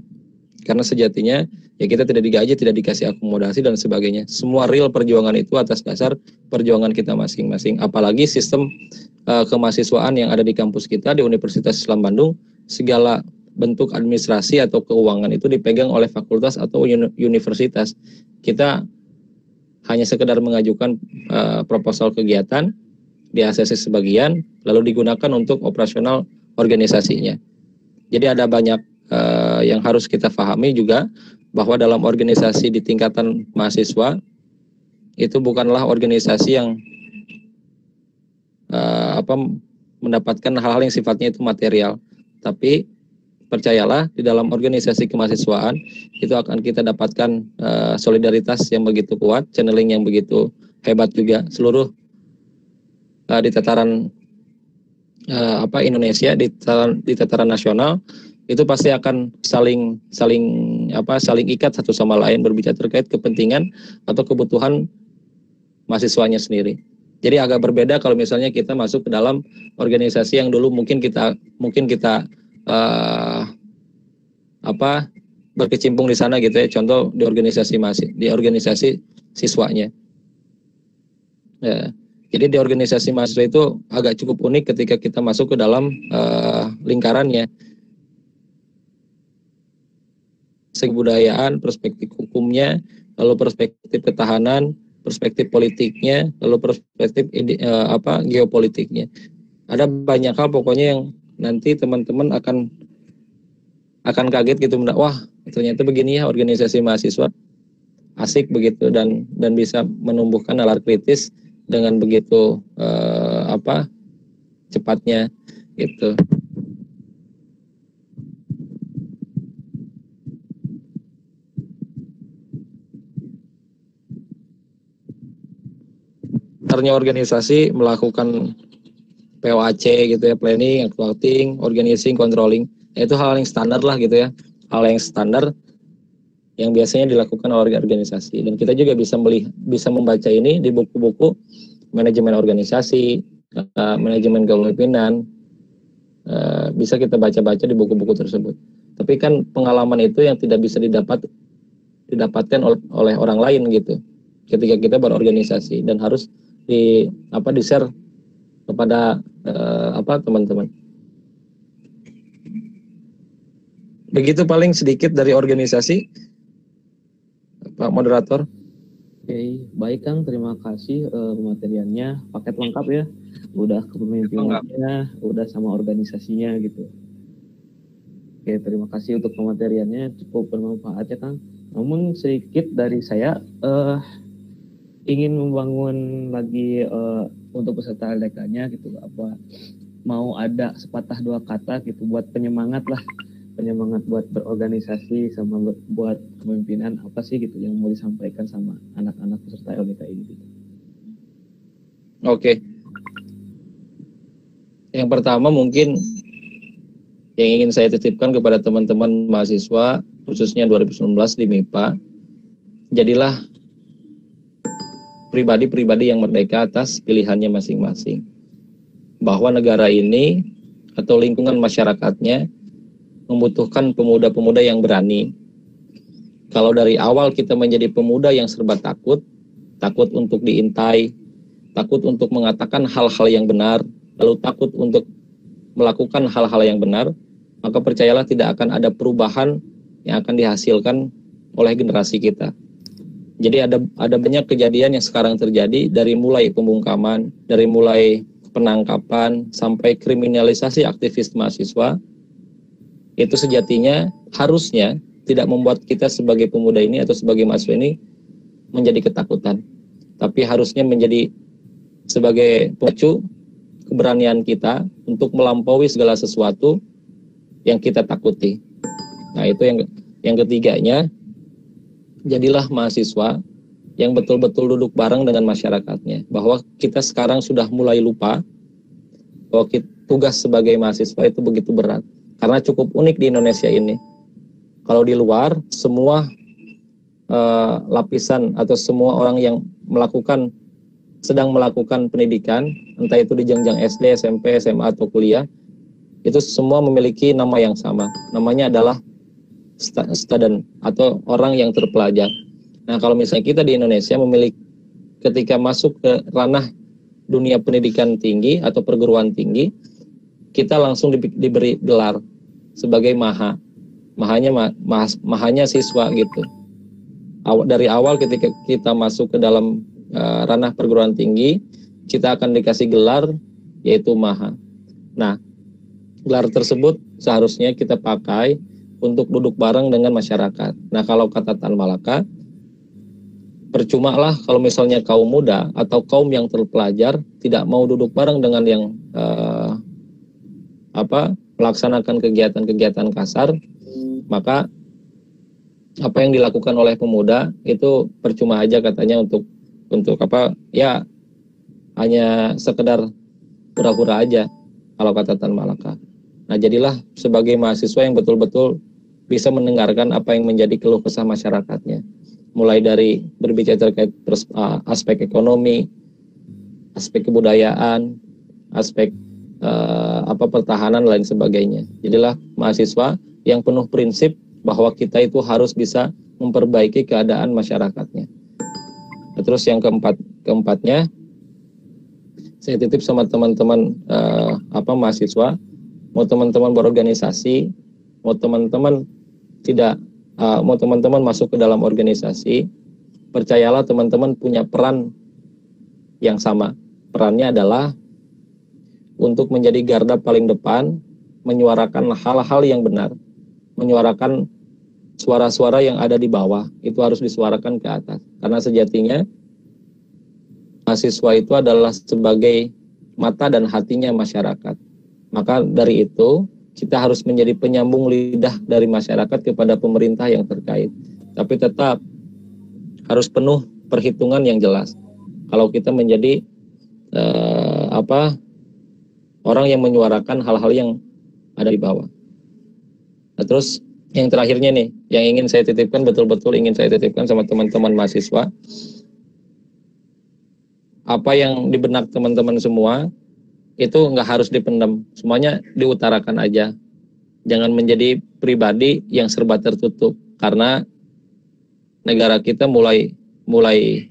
Karena sejatinya ya kita tidak digaji, tidak dikasih akomodasi dan sebagainya. Semua real perjuangan itu atas dasar perjuangan kita masing-masing. Apalagi sistem kemahasiswaan yang ada di kampus kita di Universitas Islam Bandung, segala bentuk administrasi atau keuangan itu dipegang oleh fakultas atau universitas. Kita hanya sekedar mengajukan proposal kegiatan, di ACC sebagian, lalu digunakan untuk operasional organisasinya. Jadi ada banyak yang harus kita pahami juga, bahwa dalam organisasi di tingkatan mahasiswa itu bukanlah organisasi yang mendapatkan hal-hal yang sifatnya itu material, tapi percayalah di dalam organisasi kemahasiswaan itu akan kita dapatkan solidaritas yang begitu kuat, channeling yang begitu hebat juga. Seluruh di tataran Indonesia, di tataran nasional itu pasti akan saling ikat satu sama lain berbicara terkait kepentingan atau kebutuhan mahasiswanya sendiri. Jadi agak berbeda kalau misalnya kita masuk ke dalam organisasi yang dulu mungkin kita berkecimpung di sana gitu ya. Contoh di organisasi siswanya. Ya. Jadi di organisasi mahasiswa itu agak cukup unik ketika kita masuk ke dalam lingkarannya. Segi budayaan, perspektif hukumnya, lalu perspektif ketahanan, perspektif politiknya, lalu perspektif geopolitiknya. Ada banyak hal pokoknya yang nanti teman-teman akan kaget gitu, wah ternyata begini ya organisasi mahasiswa, asik begitu, dan bisa menumbuhkan nalar kritis dengan begitu cepatnya gitu. Organisasi melakukan POAC gitu ya, planning, accounting, organizing, controlling. Itu hal yang standar lah gitu ya, hal yang standar yang biasanya dilakukan oleh organisasi. Dan kita juga bisa membaca ini di buku-buku manajemen organisasi, manajemen kepemimpinan, bisa kita baca-baca di buku-buku tersebut. Tapi kan pengalaman itu yang tidak bisa didapatkan oleh orang lain gitu. Ketika kita berorganisasi, dan harus di-share kepada teman-teman. Begitu paling sedikit dari organisasi, Pak Moderator.
Oke, baik Kang, terima kasih materiannya, paket lengkap ya. Udah kepemimpinannya, udah sama organisasinya gitu. Oke, terima kasih untuk pemateriannya, cukup bermanfaat ya Kang. Namun sedikit dari saya ingin membangun lagi untuk peserta LDK-nya gitu, apa mau ada sepatah dua kata gitu buat penyemangat buat berorganisasi sama buat kepemimpinan, apa sih gitu yang mau disampaikan sama anak-anak peserta LDK ini gitu.
Oke. Yang pertama mungkin yang ingin saya titipkan kepada teman-teman mahasiswa khususnya 2019 di MIPA, jadilah pribadi-pribadi yang merdeka atas pilihannya masing-masing. Bahwa negara ini atau lingkungan masyarakatnya membutuhkan pemuda-pemuda yang berani. Kalau dari awal kita menjadi pemuda yang serba takut untuk diintai, takut untuk mengatakan hal-hal yang benar, lalu takut untuk melakukan hal-hal yang benar, maka percayalah tidak akan ada perubahan yang akan dihasilkan oleh generasi kita. Jadi ada banyak kejadian yang sekarang terjadi, dari mulai pembungkaman, dari mulai penangkapan sampai kriminalisasi aktivis mahasiswa. Itu sejatinya harusnya tidak membuat kita sebagai pemuda ini atau sebagai mahasiswa ini menjadi ketakutan, tapi harusnya menjadi sebagai pemicu keberanian kita untuk melampaui segala sesuatu yang kita takuti. Nah, itu yang ketiganya, jadilah mahasiswa yang betul-betul duduk bareng dengan masyarakatnya, bahwa kita sekarang sudah mulai lupa bahwa tugas sebagai mahasiswa itu begitu berat. Karena cukup unik di Indonesia ini. Kalau di luar, semua lapisan atau semua orang yang sedang melakukan pendidikan, entah itu di jenjang SD, SMP, SMA, atau kuliah, itu semua memiliki nama yang sama. Namanya adalah student atau orang yang terpelajar. Nah, kalau misalnya kita di Indonesia ketika masuk ke ranah dunia pendidikan tinggi atau perguruan tinggi, kita langsung diberi gelar sebagai mahanya siswa gitu. Dari awal ketika kita masuk ke dalam ranah perguruan tinggi, kita akan dikasih gelar yaitu maha. Nah, gelar tersebut seharusnya kita pakai untuk duduk bareng dengan masyarakat. Nah, kalau kata Tan Malaka, percuma lah kalau misalnya kaum muda atau kaum yang terpelajar tidak mau duduk bareng dengan yang melaksanakan kegiatan-kegiatan kasar, maka apa yang dilakukan oleh pemuda itu percuma aja katanya, untuk hanya sekedar pura-pura aja kalau kata Tan Malaka. Nah, jadilah sebagai mahasiswa yang betul-betul bisa mendengarkan apa yang menjadi keluh kesah masyarakatnya, mulai dari berbicara terkait aspek ekonomi, aspek kebudayaan, aspek pertahanan lain sebagainya. Jadilah mahasiswa yang penuh prinsip bahwa kita itu harus bisa memperbaiki keadaan masyarakatnya. Nah, terus yang keempatnya, saya titip sama teman-teman mahasiswa, mau teman-teman berorganisasi, mau teman-teman masuk ke dalam organisasi, percayalah teman-teman punya peran yang sama. Perannya adalah untuk menjadi garda paling depan, menyuarakan hal-hal yang benar, menyuarakan suara-suara yang ada di bawah, itu harus disuarakan ke atas. Karena sejatinya mahasiswa itu adalah sebagai mata dan hatinya masyarakat. Maka dari itu, kita harus menjadi penyambung lidah dari masyarakat kepada pemerintah yang terkait. Tapi tetap harus penuh perhitungan yang jelas. Kalau kita menjadi orang yang menyuarakan hal-hal yang ada di bawah. Nah, terus yang terakhirnya nih, yang ingin saya titipkan, betul-betul ingin saya titipkan sama teman-teman mahasiswa, apa yang di benak teman-teman semua itu nggak harus dipendam, semuanya diutarakan aja. Jangan menjadi pribadi yang serba tertutup, karena negara kita mulai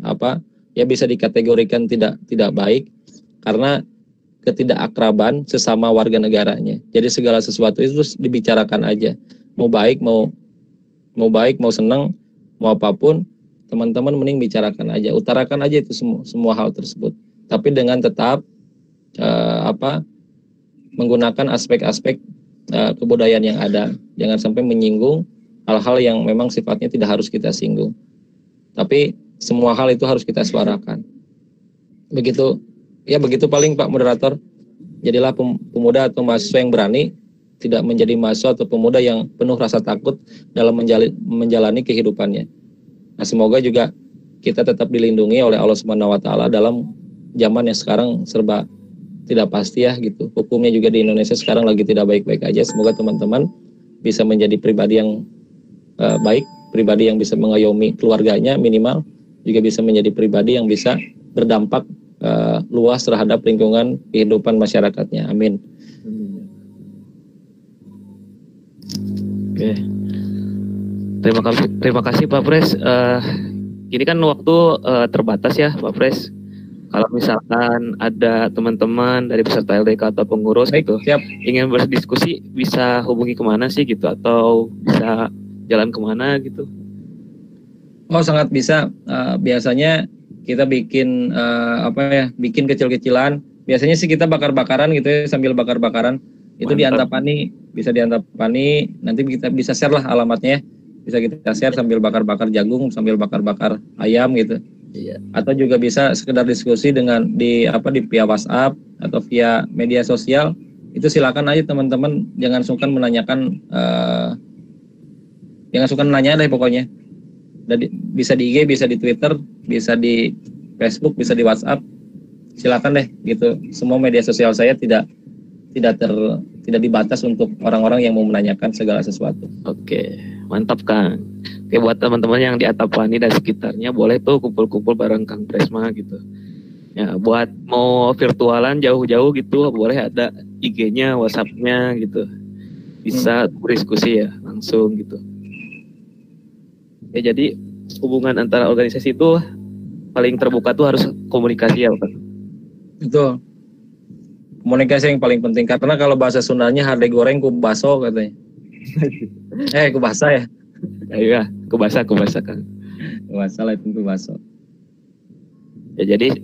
apa ya, bisa dikategorikan tidak baik karena ketidakakraban sesama warga negaranya. Jadi segala sesuatu itu terus dibicarakan aja, mau baik mau senang mau apapun, teman-teman mending bicarakan aja, utarakan aja itu semua hal tersebut, tapi dengan tetap menggunakan aspek-aspek kebudayaan yang ada. Jangan sampai menyinggung hal-hal yang memang sifatnya tidak harus kita singgung, tapi semua hal itu harus kita suarakan. Begitu paling Pak Moderator. Jadilah pemuda atau mahasiswa yang berani, tidak menjadi mahasiswa atau pemuda yang penuh rasa takut dalam menjalani kehidupannya. Nah, semoga juga kita tetap dilindungi oleh Allah Subhanahu wa taala dalam zaman yang sekarang serba tidak pasti ya gitu. Hukumnya juga di Indonesia sekarang lagi tidak baik-baik aja. Semoga teman-teman bisa menjadi pribadi yang baik, pribadi yang bisa mengayomi keluarganya minimal, juga bisa menjadi pribadi yang bisa berdampak luas terhadap lingkungan kehidupan masyarakatnya. Amin.
Oke. Terima kasih Pak Pres. Ini kan waktu terbatas ya Pak Pres. Kalau misalkan ada teman-teman dari peserta LDK atau pengurus
Baik,
gitu
siap.
ingin berdiskusi, bisa hubungi kemana sih gitu, atau bisa jalan kemana gitu?
Oh, sangat bisa. Biasanya kita bikin bikin kecil-kecilan. Biasanya sih kita bakar-bakaran gitu ya, sambil bakar-bakaran. Itu di
Mantap.
Antapani, bisa di Antapani. Nanti kita bisa share lah alamatnya. Bisa kita share sambil bakar-bakar jagung, sambil bakar-bakar ayam gitu.
Iya.
Atau juga bisa sekedar diskusi dengan di via WhatsApp atau via media sosial. Itu silakan aja teman-teman, jangan sungkan menanyakan, jangan sungkan menanya deh pokoknya. Bisa di IG, bisa di Twitter, bisa di Facebook, bisa di WhatsApp. Silakan deh gitu. Semua media sosial saya tidak dibatas untuk orang-orang yang mau menanyakan segala sesuatu.
Oke, mantap Kang. Oke, buat teman-teman yang di Antapani dan sekitarnya, boleh tuh kumpul-kumpul bareng Kang Presma gitu. Ya, buat mau virtualan jauh-jauh gitu, boleh ada IG-nya, WhatsApp-nya gitu. Bisa berdiskusi ya langsung gitu. Ya, jadi hubungan antara organisasi itu paling terbuka tuh harus komunikasi ya Pak.
Itu komunikasi yang paling penting, karena kalau bahasa Sundanya harde goreng ku baso katanya. Ku basa ya.
Iya, kubasa Kang.
Masalah itu ku baso.
Ya, jadi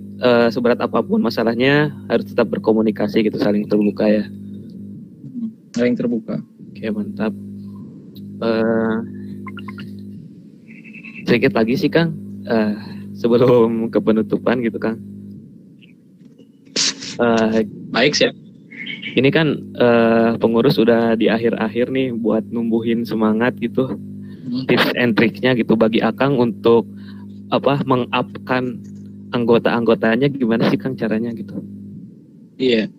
seberat apapun masalahnya harus tetap berkomunikasi gitu, saling terbuka ya.
Saling terbuka.
Oke, mantap. Sedikit lagi sih Kang, sebelum ke penutupan gitu Kang.
Baik, siap.
Ini kan pengurus sudah di akhir-akhir nih buat numbuhin semangat gitu. Tips and triknya gitu bagi Akang untuk meng-upkan anggota-anggotanya, gimana sih Kang caranya gitu?
Iya.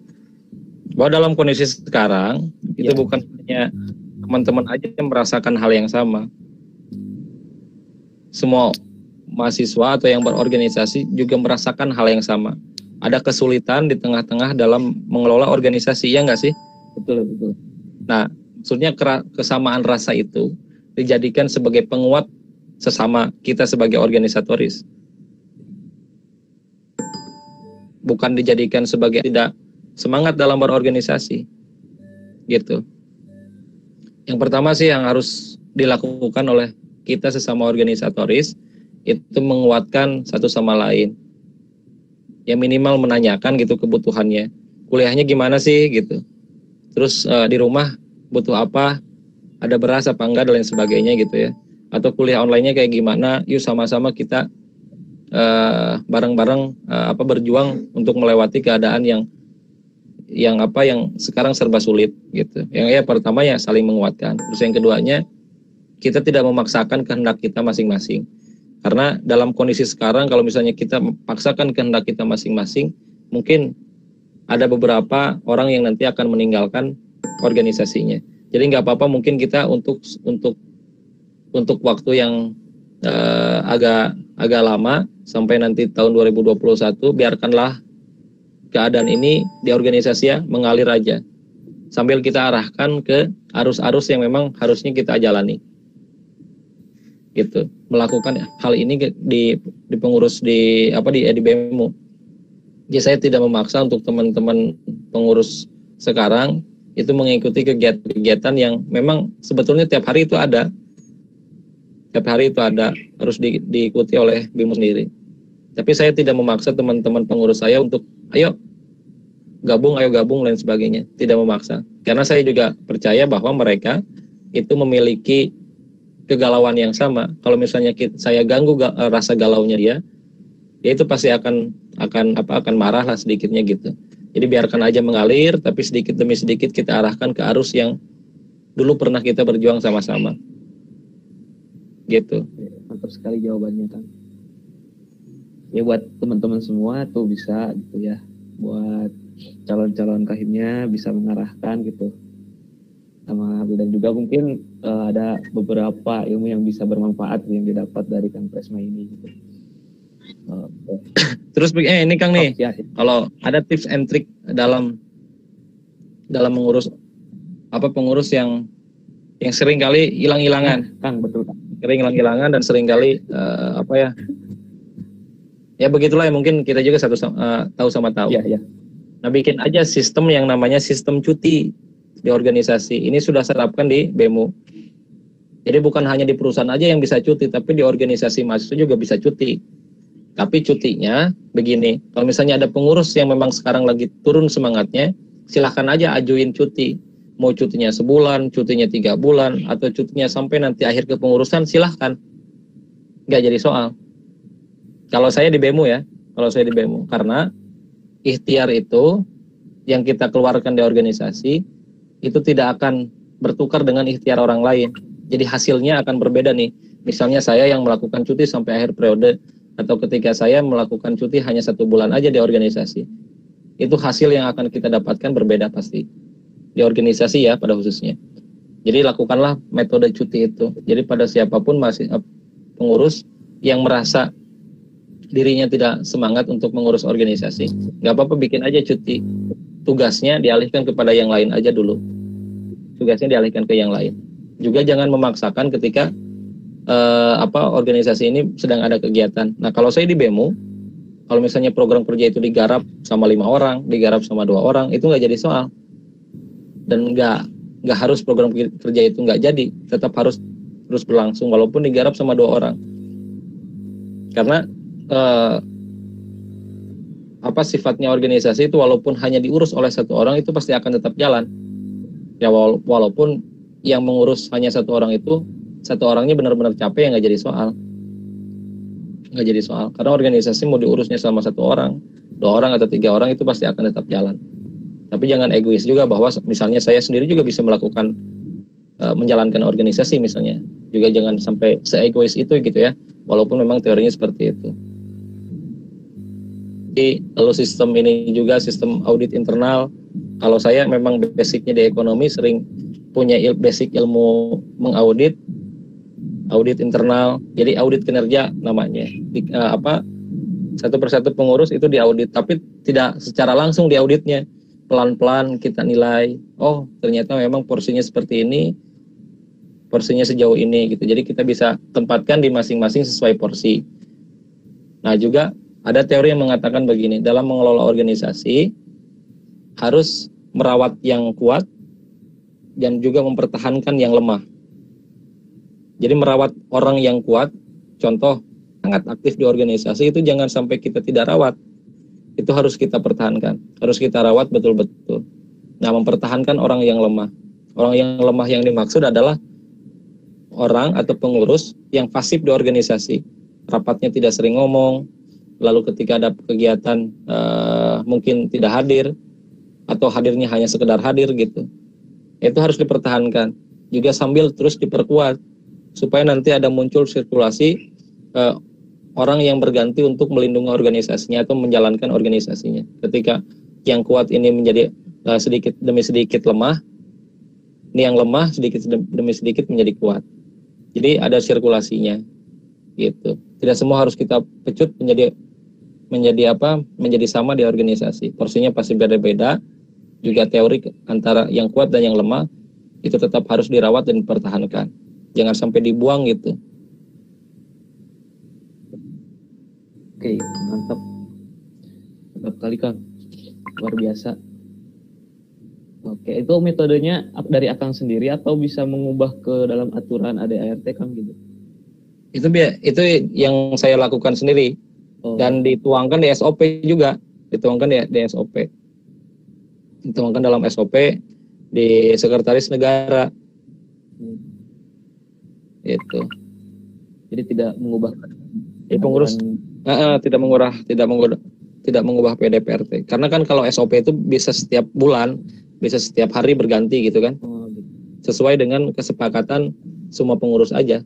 Bahwa dalam kondisi sekarang itu bukan hanya teman-teman aja yang merasakan hal yang sama. Semua mahasiswa atau yang berorganisasi juga merasakan hal yang sama. Ada kesulitan di tengah-tengah dalam mengelola organisasi, ya nggak sih?
Betul.
Nah, maksudnya kesamaan rasa itu dijadikan sebagai penguat sesama kita sebagai organisatoris. Bukan dijadikan sebagai tidak semangat dalam berorganisasi. Gitu. Yang pertama sih yang harus dilakukan oleh kita sesama organisatoris itu menguatkan satu sama lain. Ya minimal menanyakan gitu kebutuhannya. Kuliahnya gimana sih gitu. Terus di rumah butuh apa? Ada beras apa enggak dan lain sebagainya gitu ya. Atau kuliah online-nya kayak gimana? Yuk sama-sama kita bareng-bareng berjuang untuk melewati keadaan yang sekarang serba sulit gitu. Yang pertama ya saling menguatkan. Terus yang keduanya, kita tidak memaksakan kehendak kita masing-masing. Karena dalam kondisi sekarang kalau misalnya kita memaksakan kehendak kita masing-masing, mungkin ada beberapa orang yang nanti akan meninggalkan organisasinya. Jadi nggak apa-apa mungkin kita untuk waktu yang agak lama sampai nanti tahun 2021, biarkanlah keadaan ini di organisasi ya mengalir aja, sambil kita arahkan ke arus-arus yang memang harusnya kita jalani gitu. Melakukan hal ini di pengurus di BEMU. Jadi saya tidak memaksa untuk teman-teman pengurus sekarang itu mengikuti kegiatan yang memang sebetulnya tiap hari itu ada, harus diikuti oleh BEMU sendiri. Tapi saya tidak memaksa teman-teman pengurus saya untuk ayo gabung dan sebagainya, tidak memaksa. Karena saya juga percaya bahwa mereka itu memiliki kegalauan yang sama. Kalau misalnya saya ganggu rasa galaunya dia itu pasti akan marah lah sedikitnya gitu. Jadi biarkan aja mengalir, tapi sedikit demi sedikit kita arahkan ke arus yang dulu pernah kita berjuang sama-sama. Gitu.
Mantap sekali jawabannya, Kang. Ya buat teman-teman semua tuh bisa gitu ya, buat calon-calon kahimnya bisa mengarahkan gitu sama, dan juga mungkin ada beberapa ilmu yang bisa bermanfaat yang didapat dari Kang Presma ini gitu.
Terus ini Kang nih,
ya.
Kalau ada tips and trick dalam mengurus pengurus yang sering kali hilang-hilangan,
Kang, betul Kang.
Sering hilang-hilangan dan sering kali ya begitulah ya, mungkin kita juga tahu sama tahu.
Iya.
Nah, bikin aja sistem yang namanya sistem cuti di organisasi. Ini sudah terapkan di BEMU. Jadi bukan hanya di perusahaan aja yang bisa cuti, tapi di organisasi mahasiswa juga bisa cuti. Tapi cutinya begini, kalau misalnya ada pengurus yang memang sekarang lagi turun semangatnya, silahkan aja ajuin cuti. Mau cutinya sebulan, cutinya 3 bulan, atau cutinya sampai nanti akhir kepengurusan, silahkan. Nggak jadi soal. Kalau saya di BEMU ya, karena ikhtiar itu yang kita keluarkan di organisasi itu tidak akan bertukar dengan ikhtiar orang lain. Jadi hasilnya akan berbeda nih. Misalnya saya yang melakukan cuti sampai akhir periode, atau ketika saya melakukan cuti hanya 1 bulan aja di organisasi, itu hasil yang akan kita dapatkan berbeda pasti di organisasi ya pada khususnya. Jadi lakukanlah metode cuti itu. Jadi pada siapapun pengurus yang merasa dirinya tidak semangat untuk mengurus organisasi, nggak apa-apa, bikin aja cuti. Tugasnya dialihkan kepada yang lain aja dulu. Tugasnya dialihkan ke yang lain. Juga jangan memaksakan ketika organisasi ini sedang ada kegiatan. Nah, kalau saya di BEMU, kalau misalnya program kerja itu digarap sama 5 orang, digarap sama 2 orang, itu nggak jadi soal. Dan nggak harus program kerja itu nggak jadi, tetap harus terus berlangsung walaupun digarap sama 2 orang. Karena sifatnya organisasi itu walaupun hanya diurus oleh 1 orang itu pasti akan tetap jalan. Ya walaupun yang mengurus hanya 1 orang itu 1 orangnya benar-benar capek, ya nggak jadi soal. Karena organisasi mau diurusnya sama 1 orang, 2 orang atau 3 orang itu pasti akan tetap jalan. Tapi jangan egois juga bahwa misalnya saya sendiri juga bisa melakukan menjalankan organisasi misalnya. Juga jangan sampai se-egois itu gitu ya. Walaupun memang teorinya seperti itu. Jadi kalau sistem ini juga sistem audit internal, kalau saya memang basicnya di ekonomi, sering punya basic ilmu mengaudit, audit internal, jadi audit kinerja namanya. Satu persatu pengurus itu diaudit, tapi tidak secara langsung diauditnya. Pelan-pelan kita nilai, oh ternyata memang porsinya seperti ini, porsinya sejauh ini gitu. Jadi kita bisa tempatkan di masing-masing sesuai porsi. Nah juga ada teori yang mengatakan begini, dalam mengelola organisasi harus merawat yang kuat dan juga mempertahankan yang lemah. Jadi merawat orang yang kuat, contoh sangat aktif di organisasi, itu jangan sampai kita tidak rawat. Itu harus kita pertahankan, harus kita rawat betul-betul. Nah, mempertahankan orang yang lemah. Orang yang lemah yang dimaksud adalah orang atau pengurus yang pasif di organisasi. Rapatnya tidak sering ngomong, lalu ketika ada kegiatan mungkin tidak hadir, atau hadirnya hanya sekedar hadir gitu. Itu harus dipertahankan. Juga sambil terus diperkuat, supaya nanti ada muncul sirkulasi orang yang berganti untuk melindungi organisasinya atau menjalankan organisasinya. Ketika yang kuat ini menjadi sedikit demi sedikit lemah, ini yang lemah sedikit demi sedikit menjadi kuat. Jadi ada sirkulasinya gitu. Tidak semua harus kita pecut menjadi sama di organisasi. Porsinya pasti beda-beda. Juga teori antara yang kuat dan yang lemah itu tetap harus dirawat dan dipertahankan. Jangan sampai dibuang gitu.
Oke, mantap. Mantap kali Kang. Luar biasa. Oke, itu metodenya dari Akang sendiri atau bisa mengubah ke dalam aturan ADART Kang gitu?
Itu yang saya lakukan sendiri.
Oh.
Dan dituangkan di SOP juga. Dituangkan di SOP. Dituangkan dalam SOP di Sekretaris Negara. Itu.
Jadi tidak mengubah
pengurus tidak mengubah PDPRT. Karena kan kalau SOP itu bisa setiap bulan, bisa setiap hari berganti gitu kan.
Oh, gitu.
Sesuai dengan kesepakatan semua pengurus aja.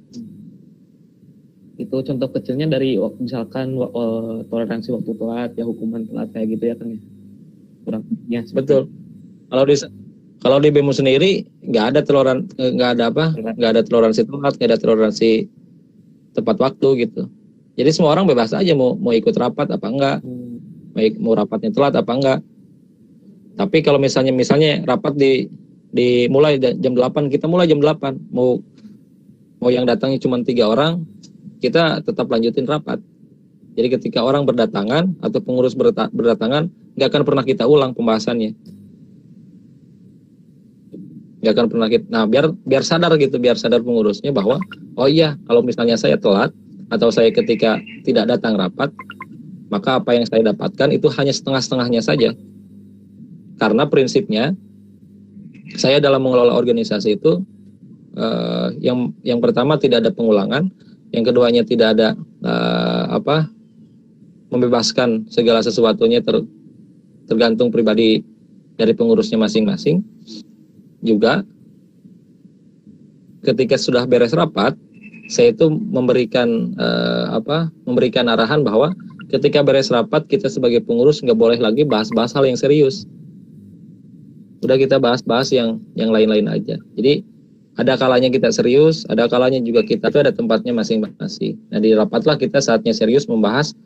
Itu contoh kecilnya dari misalkan toleransi waktu telat ya, hukuman telat kayak gitu ya Kang ya. Kurangnya.
Betul. Kalau di BEMU sendiri nggak ada toleransi telat, nggak ada toleransi tepat waktu gitu. Jadi semua orang bebas aja mau ikut rapat apa enggak, mau rapatnya telat apa enggak. Tapi kalau misalnya rapat dimulai jam 8, kita mulai jam 8. Mau yang datangnya cuma 3 orang, kita tetap lanjutin rapat. Jadi ketika orang berdatangan atau pengurus berdatangan, nggak akan pernah kita ulang pembahasannya. Nggak akan pernah kita. Nah, biar sadar pengurusnya bahwa oh iya, kalau misalnya saya telat atau saya ketika tidak datang rapat, maka apa yang saya dapatkan itu hanya setengah-setengahnya saja. Karena prinsipnya saya dalam mengelola organisasi itu yang pertama tidak ada pengulangan, yang keduanya tidak ada membebaskan segala sesuatunya tergantung pribadi dari pengurusnya masing-masing. Juga ketika sudah beres rapat, saya itu memberikan arahan bahwa ketika beres rapat kita sebagai pengurus nggak boleh lagi bahas-bahas hal yang serius. Udah kita bahas-bahas yang lain-lain aja. Jadi ada kalanya kita serius, ada kalanya juga kita tuh ada tempatnya masing-masing. Nah di rapatlah kita saatnya serius membahas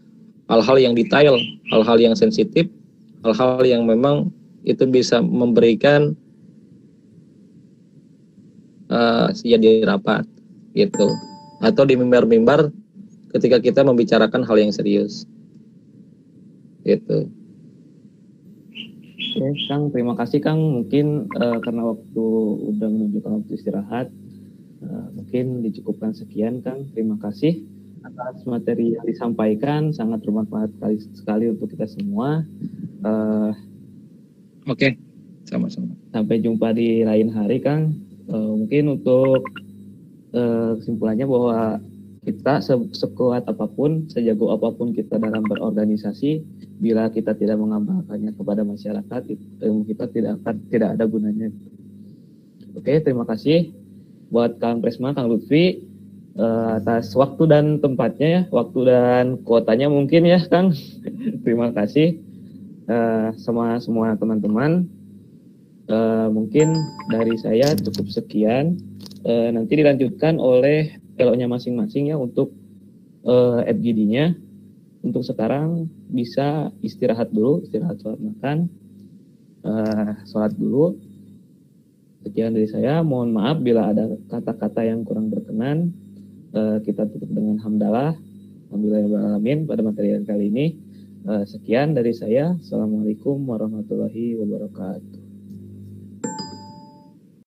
hal-hal yang detail, hal-hal yang sensitif, hal-hal yang memang itu bisa memberikan di rapat gitu, atau di mimbar-mimbar ketika kita membicarakan hal yang serius gitu.
Oke, Kang, terima kasih Kang. Mungkin karena waktu udah menunjukkan waktu istirahat, mungkin dicukupkan sekian Kang. Terima kasih atas materi yang disampaikan, sangat bermanfaat sekali untuk kita semua.
Oke, sama-sama.
Sampai jumpa di lain hari Kang. Mungkin untuk kesimpulannya bahwa kita sekuat apapun, sejago apapun kita dalam berorganisasi, bila kita tidak mengamalkannya kepada masyarakat, ilmu kita tidak ada gunanya. Oke, terima kasih buat Kang Presma, Kang Lutfi atas waktu dan tempatnya ya, waktu dan kuotanya mungkin ya Kang. Terima kasih sama semua teman-teman. Mungkin dari saya cukup sekian. Nanti dilanjutkan oleh PLO-nya masing-masing ya untuk FGD-nya. Untuk sekarang bisa istirahat sholat makan, sholat dulu. Sekian dari saya. Mohon maaf bila ada kata-kata yang kurang berkenan. Kita tutup dengan hamdalah. Alhamdulillahirrahmanirrahim pada materi kali ini. Sekian dari saya. Assalamualaikum warahmatullahi wabarakatuh.